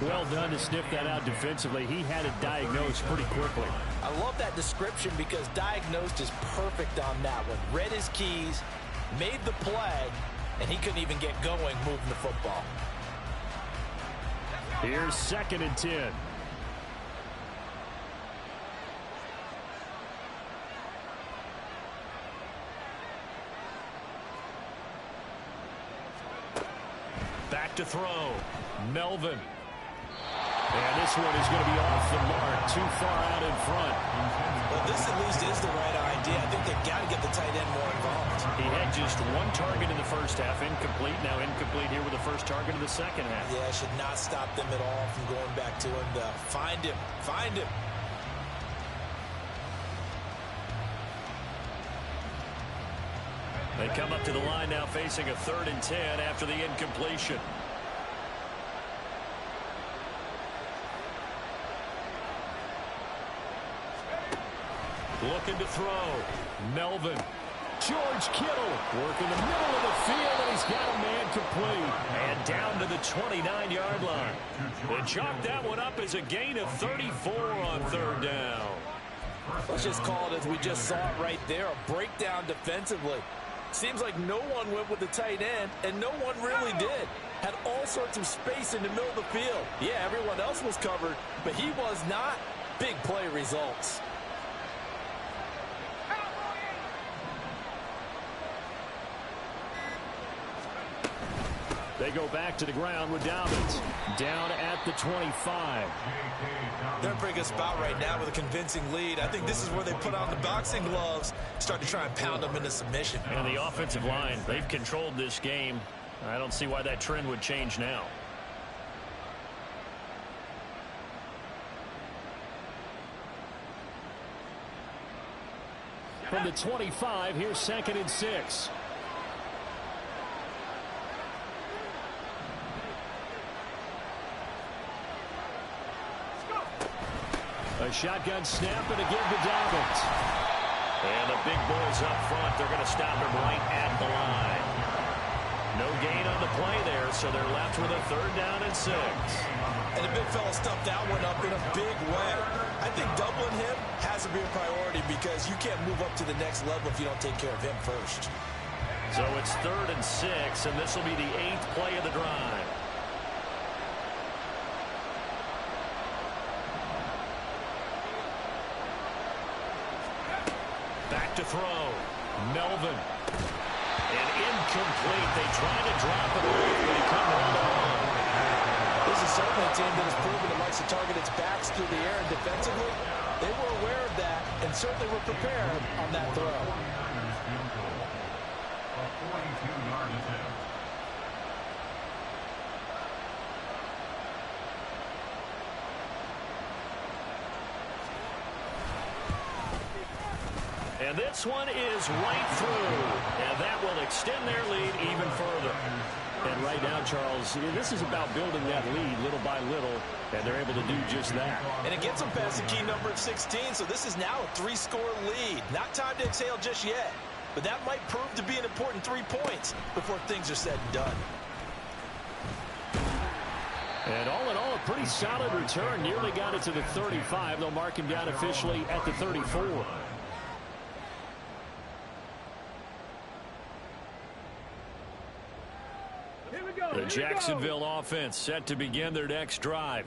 Well done to sniff that out defensively. He had it diagnosed pretty quickly. I love that description because diagnosed is perfect on that one. Read his keys, made the play, and he couldn't even get going moving the football. Here's 2nd and 10. Back to throw. Melvin. And this one is going to be off the mark, too far out in front. Well, this at least is the right idea. I think they've got to get the tight end more involved. He had just 1 target in the first half, incomplete. Now incomplete here with the first target of the second half. Yeah, should not stop them at all from going back to him to find him. Find him. They come up to the line now facing a 3rd and 10 after the incompletion. Looking to throw. Melvin. George Kittle working the middle of the field, and he's got a man complete. And down to the 29-yard line. They chalk that one up as a gain of 34 on 3rd down. Let's just call it as we just saw it right there, a breakdown defensively. Seems like no one went with the tight end, and no one really did. Had all sorts of space in the middle of the field. Yeah, everyone else was covered, but he was not. Big play results. They go back to the ground with Dobbins. Down at the 25. They're in a pretty good spot right now with a convincing lead. I think this is where they put on the boxing gloves, start to try and pound them into submission. And the offensive line, they've controlled this game. I don't see why that trend would change now. From the 25, here's 2nd and 6. A shotgun snap and a give to Dobbins. And the big boys up front, they're going to stop him right at the line. No gain on the play there, so they're left with a 3rd down and 6. And the big fella stuffed that one up in a big way. I think doubling him has to be a priority because you can't move up to the next level if you don't take care of him first. So it's 3rd and 6, and this will be the 8th play of the drive. Back to throw. Melvin. And incomplete. They tried to drop it off, but he couldn't hold it on. This is certainly a team that has proven it likes to target its backs through the air and defensively. They were aware of that and certainly were prepared on that throw. A 42-yard attempt. And this one is right through. And that will extend their lead even further. And right now, Charles, this is about building that lead little by little, and they're able to do just that. And it gets them past the key number of 16, so this is now a 3-score lead. Not time to exhale just yet, but that might prove to be an important 3 points before things are said and done. And all in all, a pretty solid return. Nearly got it to the 35. They'll mark him down officially at the 34. The Jacksonville offense set to begin their next drive.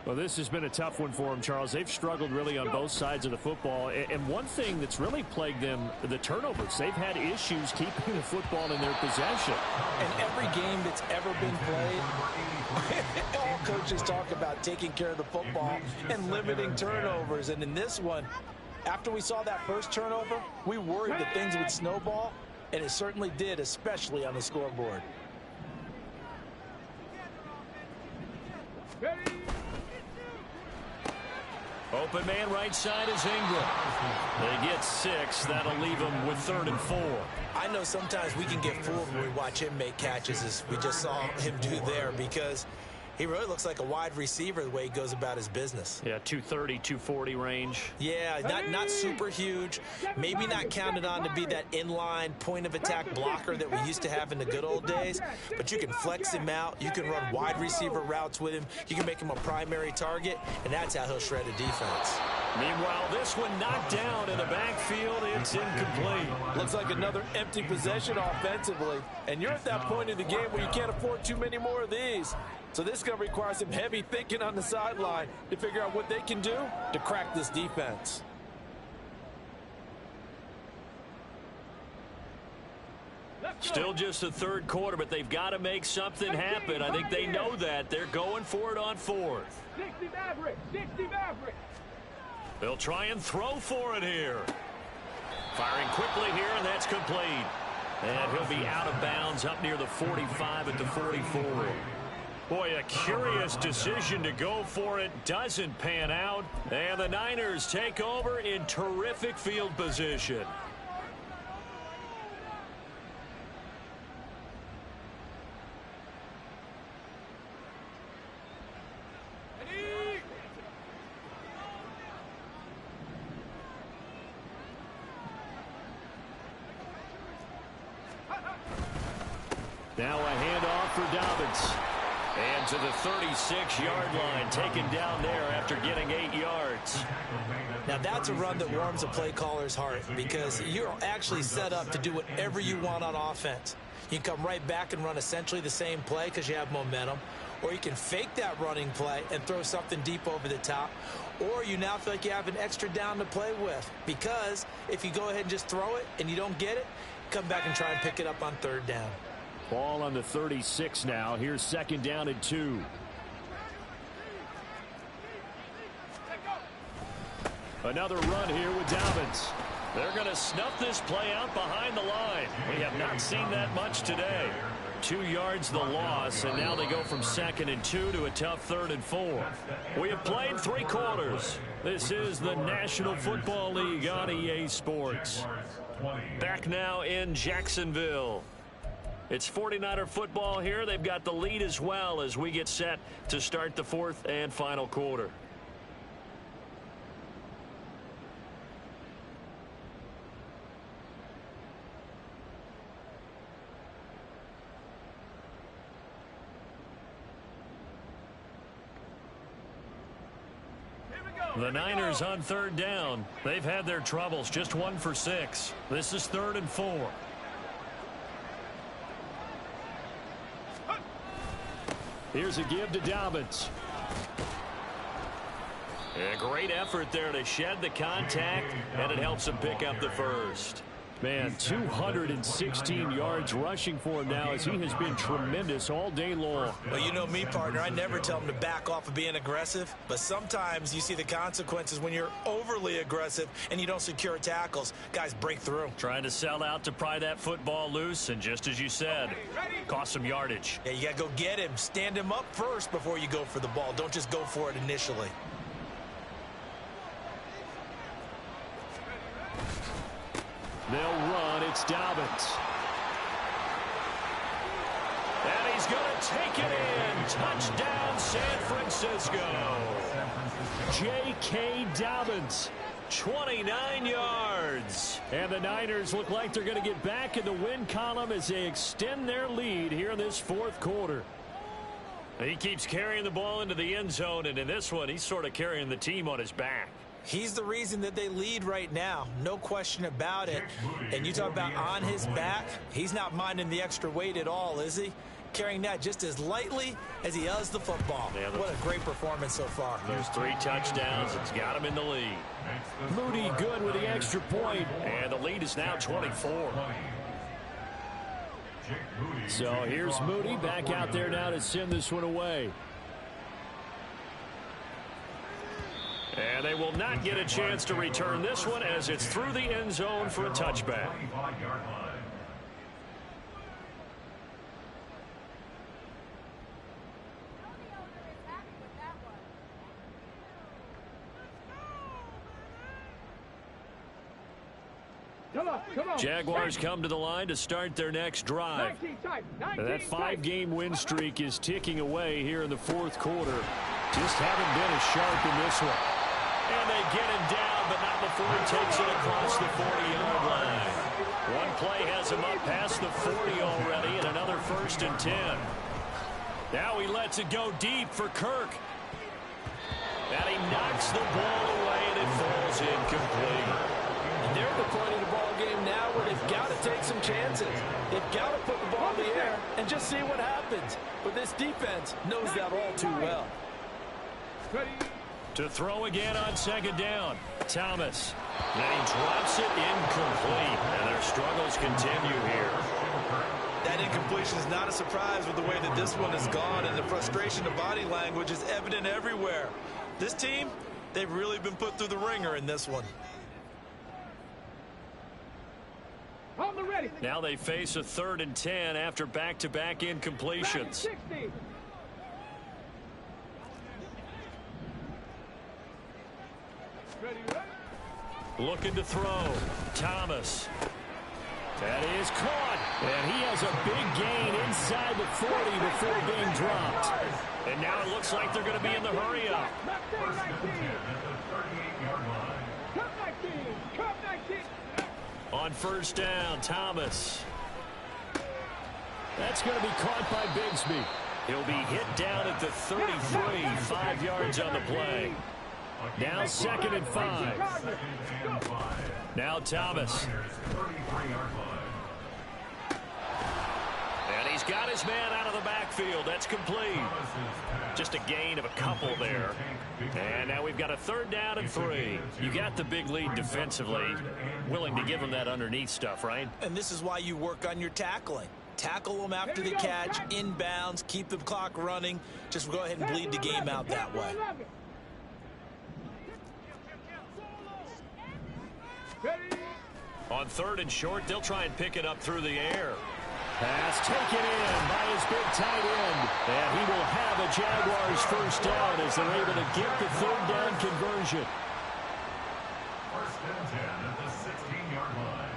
Well, this has been a tough one for them, Charles. They've struggled really on both sides of the football. And one thing that's really plagued them, the turnovers. They've had issues keeping the football in their possession. And every game that's ever been played, all coaches talk about taking care of the football and limiting turnovers. And in this one, after we saw that first turnover, we worried that things would snowball, and it certainly did, especially on the scoreboard. Open man right side is Ingram. They get 6. That'll leave them with 3rd and 4. I know sometimes we can get fooled when we watch him make catches as we just saw him do there because he really looks like a wide receiver the way he goes about his business. Yeah, 230, 240 range. Yeah, not super huge. Maybe not counted on to be that inline point-of-attack blocker that we used to have in the good old days. But you can flex him out. You can run wide receiver routes with him. You can make him a primary target, and that's how he'll shred a defense. Meanwhile, this one knocked down in the backfield. It's incomplete. Looks like another empty possession offensively. And you're at that point in the game where you can't afford too many more of these. So this is going to require some heavy thinking on the sideline to figure out what they can do to crack this defense. Still just the 3rd quarter, but they've got to make something happen. I think they know that. They're going for it on 4th. 60 Maverick, 60 Maverick. They'll try and throw for it here. Firing quickly here, and that's complete. And he'll be out of bounds up near the 45 at the 44. Boy, a curious decision to go for it. Doesn't pan out. And the Niners take over in terrific field position. Now a handoff for Dobbins. And to the 36-yard line, taken down there after getting 8 yards. Now that's a run that warms a play caller's heart because you're actually set up to do whatever you want on offense. You can come right back and run essentially the same play because you have momentum, or you can fake that running play and throw something deep over the top, or you now feel like you have an extra down to play with because if you go ahead and just throw it and you don't get it, come back and try and pick it up on 3rd down. Ball on the 36 now. Here's 2nd down and 2. Another run here with Dobbins. They're going to snuff this play out behind the line. We have not seen that much today. 2 yards the loss, and now they go from 2nd and 2 to a tough 3rd and 4. We have played 3 quarters. This is the National Football League on EA Sports. Back now in Jacksonville. It's 49er football here. They've got the lead as well as we get set to start the 4th and final quarter. The Niners on 3rd down. They've had their troubles, just 1 for 6. This is 3rd and 4. Here's a give to Dobbins. A great effort there to shed the contact, and it helps him pick up the first. Man, 216 yards rushing for him now as he has been tremendous all day long. Well, you know me, partner. I never tell him to back off of being aggressive, but sometimes you see the consequences when you're overly aggressive and you don't secure tackles. Guys break through. Trying to sell out to pry that football loose, and just as you said, cost some yardage. Yeah, you got to go get him. Stand him up first before you go for the ball. Don't just go for it initially. They'll run. It's Dobbins. And he's going to take it in. Touchdown, San Francisco. J.K. Dobbins, 29 yards. And the Niners look like they're going to get back in the win column as they extend their lead here in this 4th quarter. He keeps carrying the ball into the end zone, and in this one, he's sort of carrying the team on his back. He's the reason that they lead right now. No question about it. And you talk about on his back, he's not minding the extra weight at all, is he? Carrying that just as lightly as he does the football. Yeah, what a great performance so far. There's 3 touchdowns. It's got him in the lead. Moody good with the extra point, and the lead is now 24. So here's Moody back out there now to send this one away. And they will not get a chance to return this one as it's through the end zone for a touchback. Jaguars come to the line to start their next drive. That 5-game win streak is ticking away here in the 4th quarter. Just haven't been as sharp in this one. And they get him down, but not before he takes it across the 40-yard line. One play has him up past the 40 already, and another 1st and 10. Now he lets it go deep for Kirk. And he knocks the ball away, and it falls incomplete. They're at the point of the ball game now where they've got to take some chances. They've got to put the ball in the air and just see what happens. But this defense knows that all too well. To throw again on 2nd down. Thomas. And he drops it incomplete. And their struggles continue here. That incompletion is not a surprise with the way that this one has gone, and the frustration of body language is evident everywhere. This team, they've really been put through the ringer in this one. Now they face a 3rd and 10 after back-to-back incompletions. Looking to throw. Thomas. That is caught. And he has a big gain inside the 40 before being dropped. And now it looks like they're going to be in the hurry-up. On 1st down, Thomas. That's going to be caught by Bigsby. He'll be hit down at the 33, 5 yards on the play. Now 2nd and 5. Now Thomas. And he's got his man out of the backfield. That's complete. Just a gain of a couple there. And now we've got a 3rd down and 3. You got the big lead defensively. Willing to give him that underneath stuff, right? And this is why you work on your tackling. Tackle them after the catch, inbounds, keep the clock running. Just go ahead and bleed the game out that way. On 3rd and short, they'll try and pick it up through the air. Pass taken in by his big tight end. And he will have a Jaguars first down as they're able to get the 3rd down conversion. First and 10 at the 16-yard line.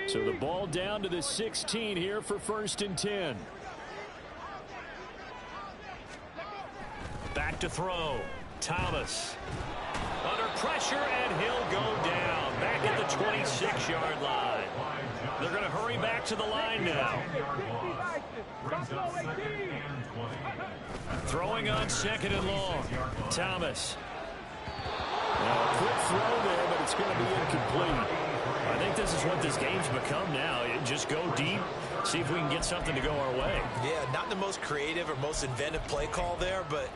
So the ball down to the 16 here for 1st and 10. Back to throw. Thomas. Under pressure, and he'll go down. Back at the 26-yard line. They're going to hurry back to the line now. Throwing on 2nd and long. Thomas. A quick throw there, but it's going to be incomplete. I think this is what this game's become now. Just go deep, see if we can get something to go our way. Yeah, not the most creative or most inventive play call there, but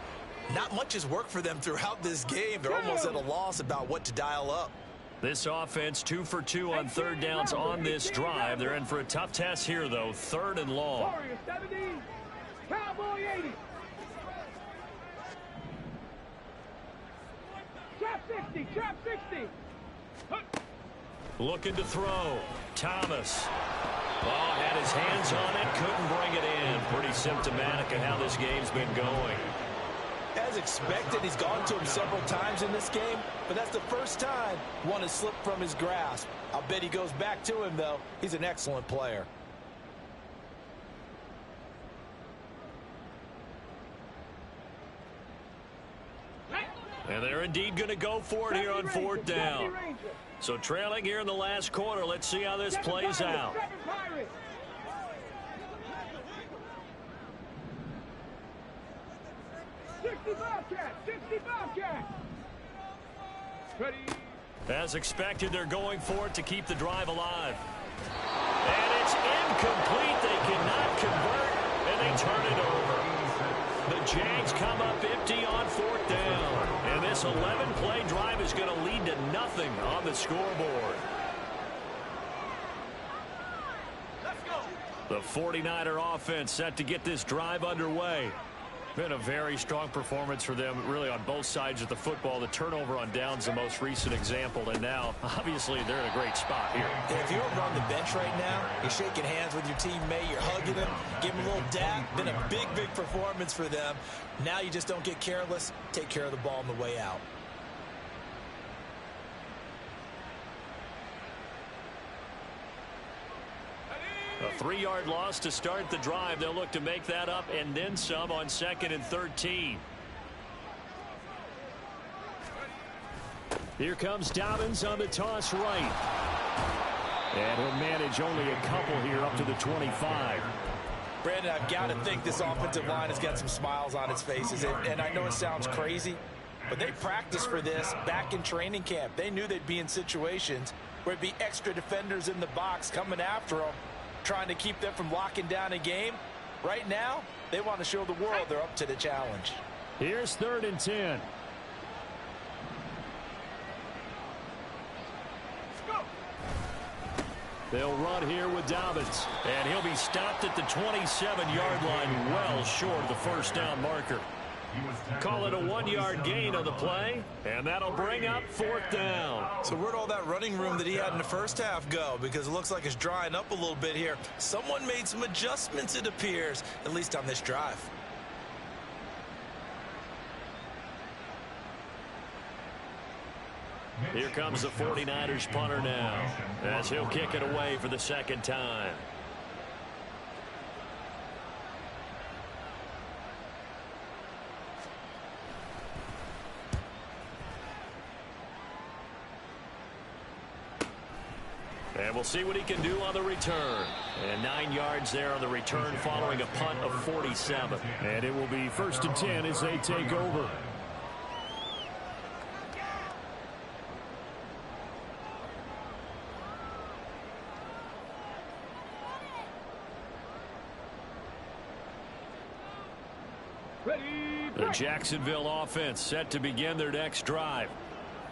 not much has worked for them throughout this game. They're almost at a loss about what to dial up. This offense 2 for 2 on 3rd downs on this drive. They're in for a tough test here, though. 3rd and long. Warrior 70, Cowboy 80. Trap 60, trap 60. Looking to throw. Thomas. Ball had his hands on it, couldn't bring it in. Pretty symptomatic of how this game's been going. As expected, he's gone to him several times in this game, but that's the first time one has slipped from his grasp. I'll bet he goes back to him, though. He's an excellent player. And they're indeed going to go for it here on 4th down. So trailing here in the last quarter. Let's see how this plays out. 60 Bobcat, 60 Bobcat. Ready. As expected, they're going for it to keep the drive alive. And it's incomplete. They cannot convert, and they turn it over. The Jags come up empty on 4th down. And this 11-play drive is going to lead to nothing on the scoreboard. The 49er offense set to get this drive underway. Been a very strong performance for them, really, on both sides of the football. The turnover on downs, the most recent example, and now, obviously, they're in a great spot here. If you're over on the bench right now, you're shaking hands with your teammate, you're hugging him, giving him a little dap. Been a big, big performance for them. Now you just don't get careless. Take care of the ball on the way out. A 3-yard loss to start the drive. They'll look to make that up and then some on 2nd and 13. Here comes Dobbins on the toss right. And he'll manage only a couple here up to the 25. Brandon, I've got to think this offensive line has got some smiles on its faces. And I know it sounds crazy, but they practiced for this back in training camp. They knew they'd be in situations where it'd be extra defenders in the box coming after them, trying to keep them from locking down a game. Right now, they want to show the world they're up to the challenge. Here's 3rd and 10. They'll run here with Dobbins. And he'll be stopped at the 27-yard line, well short of the first down marker. Call it a 1-yard gain on the play, and that'll bring up 4th down. So where'd all that running room that he had in the first half go? Because it looks like it's drying up a little bit here. Someone made some adjustments, it appears, at least on this drive. Here comes the 49ers punter now, as he'll kick it away for the 2nd time. And we'll see what he can do on the return. And 9 yards there on the return following a punt of 47. And it will be 1st and 10 as they take over. The Jacksonville offense set to begin their next drive.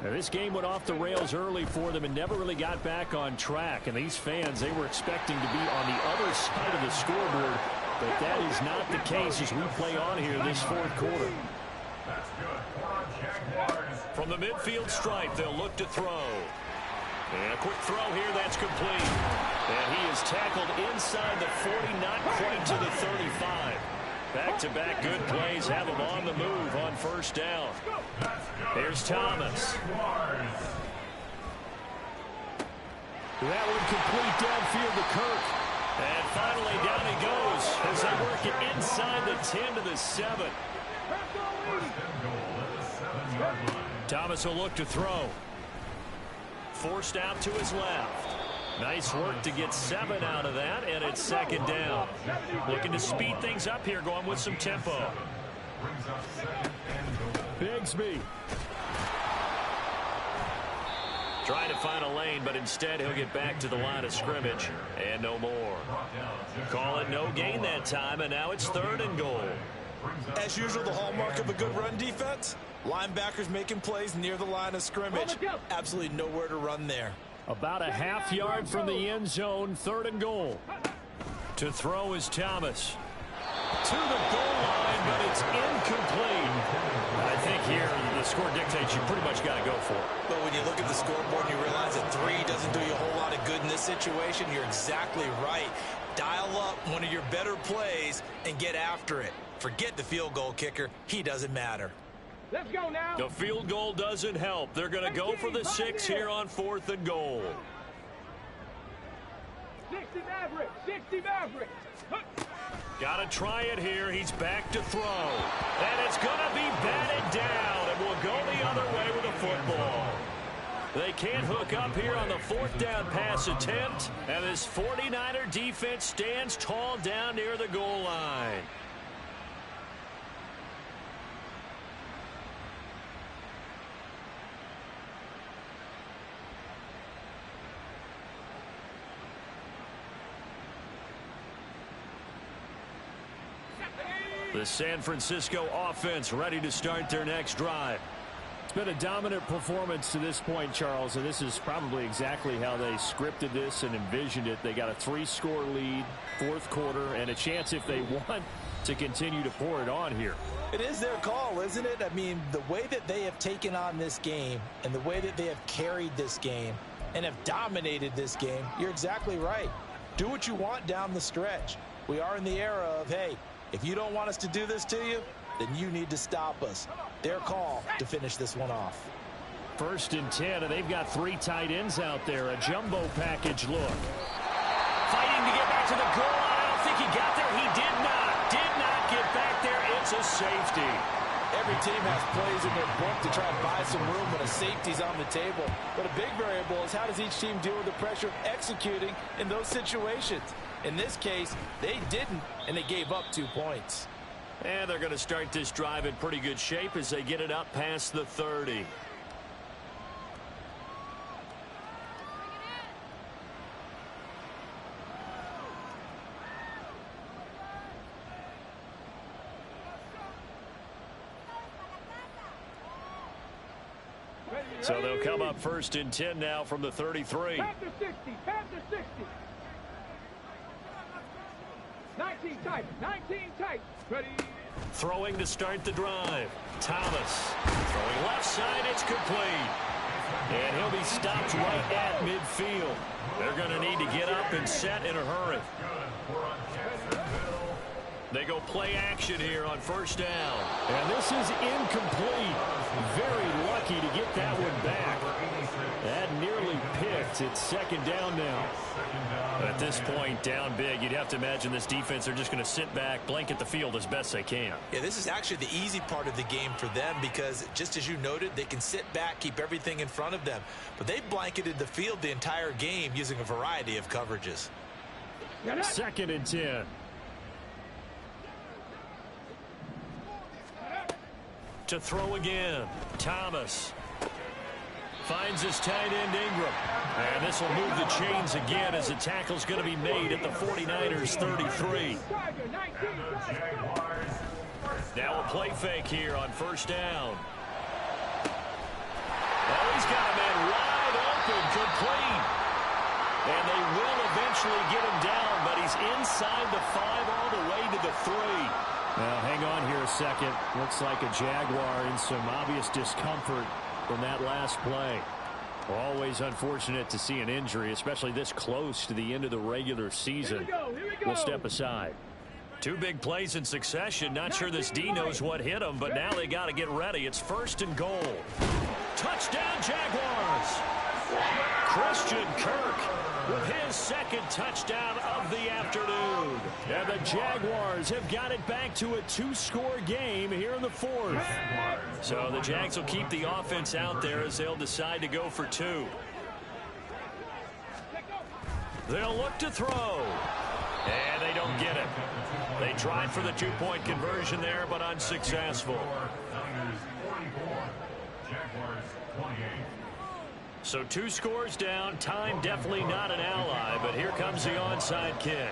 Now, this game went off the rails early for them and never really got back on track. And these fans, they were expecting to be on the other side of the scoreboard. But that is not the case as we play on here this fourth quarter. That's good for Jaguars. From the midfield stripe, they'll look to throw. And a quick throw here, that's complete. And he is tackled inside the 40, not quite to the 35. Back-to-back good plays have him on the move on first down. Here's Thomas. That one complete downfield to Kirk. And finally down he goes as they work it inside the 10 to the 7. Thomas will look to throw. Forced out to his left. Nice work to get 7 out of that, and it's second down. Looking to speed things up here, going with some tempo. Bigsby. Trying to find a lane, but instead he'll get back to the line of scrimmage, and no more. Call it no gain that time, and now it's 3rd and goal. As usual, the hallmark of a good run defense, linebackers making plays near the line of scrimmage. Absolutely nowhere to run there. About a half yard from the end zone, 3rd and goal. To throw is Thomas. To the goal line, but it's incomplete. I think here the score dictates you pretty much got to go for it. But when you look at the scoreboard and you realize that 3 doesn't do you a whole lot of good in this situation, you're exactly right. Dial up one of your better plays and get after it. Forget the field goal kicker. He doesn't matter. Let's go now. The field goal doesn't help. They're going to go for the 6 here on 4th and goal. 60 Maverick. 60 Maverick. Got to try it here. He's back to throw. And it's going to be batted down. And we'll go the other way with a football. They can't hook up here on the 4th down pass attempt. And this 49er defense stands tall down near the goal line. The San Francisco offense ready to start their next drive. It's been a dominant performance to this point, Charles, and this is probably exactly how they scripted this and envisioned it. They got a 3-score lead, 4th quarter, and a chance if they want to continue to pour it on here. It is their call, isn't it? I mean, the way that they have taken on this game and the way that they have carried this game and have dominated this game, you're exactly right. Do what you want down the stretch. We are in the era of, hey, if you don't want us to do this to you, then you need to stop us. Their call to finish this one off. 1st and 10, and they've got 3 tight ends out there. A jumbo package look. Fighting to get back to the goal line. I don't think he got there. He did not get back there. It's a safety. Every team has plays in their book to try and buy some room when a safety's on the table. But a big variable is how does each team deal with the pressure of executing in those situations. In this case, they didn't, and they gave up 2 points. And they're going to start this drive in pretty good shape as they get it up past the 30. So they'll come up 1st and 10 now from the 33. Panther 60. Panther 60. 19 tight. 19 tight. Ready. Throwing to start the drive. Thomas. Throwing left side. It's complete. And he'll be stopped right at midfield. They're going to need to get up and set in a hurry. They go play action here on 1st down. And this is incomplete. Very lucky to get that one back. That nearly picked. It's 2nd down now. At this point, down big, you'd have to imagine this defense are just going to sit back, blanket the field as best they can. Yeah, this is actually the easy part of the game for them because, just as you noted, they can sit back, keep everything in front of them. But they've blanketed the field the entire game using a variety of coverages. 2nd and 10. To throw again. Thomas finds his tight end Ingram. And this will move the chains again as the tackle's going to be made at the 49ers 33. Now a play fake here on 1st down. Oh, he's got a man wide open, complete. And they will eventually get him down, but he's inside the 5 all the way to the 3. Now, hang on here a second. Looks like a Jaguar in some obvious discomfort from that last play. Always unfortunate to see an injury, especially this close to the end of the regular season. Here we go. We'll step aside. 2 big plays in succession. Not sure this D knows what hit him, but now they got to get ready. It's 1st and goal. Touchdown, Jaguars! Christian Kirk with his 2nd touchdown of the afternoon. And the Jaguars have got it back to a 2-score game here in the 4th. So the Jags will keep the offense out there as they'll decide to go for 2. They'll look to throw. And they don't get it. They tried for the 2-point conversion there, but unsuccessful. So 2 scores down. Time definitely not an ally, but here comes the onside kick.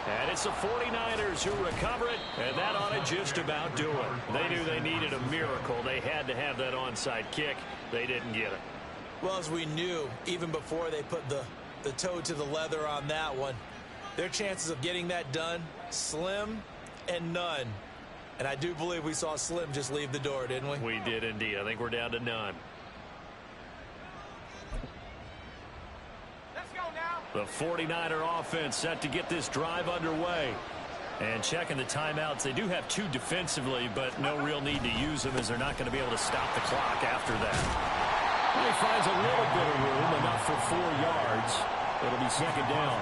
And it's the 49ers who recover it, and that ought to just about do it. They knew they needed a miracle. They had to have that onside kick. They didn't get it. Well, as we knew, even before they put the toe to the leather on that one, their chances of getting that done, slim and none. And I do believe we saw Slim just leave the door, didn't we? We did indeed. I think we're down to none. Let's go now. The 49er offense set to get this drive underway. And checking the timeouts, they do have 2 defensively, but no real need to use them as they're not going to be able to stop the clock after that. Well, he finds a little bit of room, enough for 4 yards. It'll be 2nd down.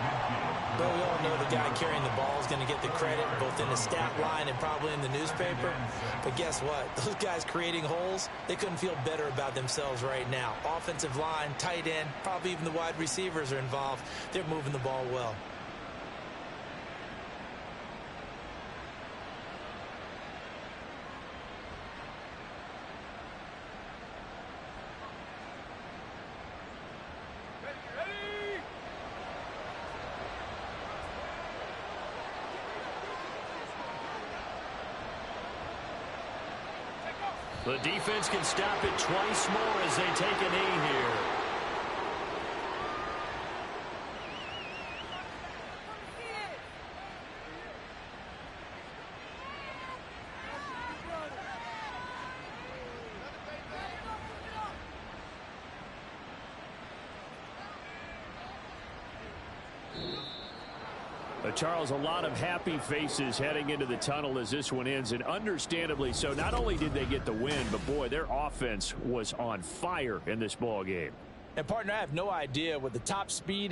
But we all know the guy carrying the ball is going to get the credit, both in the stat line and probably in the newspaper. But guess what? Those guys creating holes, they couldn't feel better about themselves right now. Offensive line, tight end, probably even the wide receivers are involved. They're moving the ball well. The defense can stop it twice more as they take a knee here. Charles, a lot of happy faces heading into the tunnel as this one ends, and understandably so. Not only did they get the win, but boy, their offense was on fire in this ball game. And partner, I have no idea what the top speed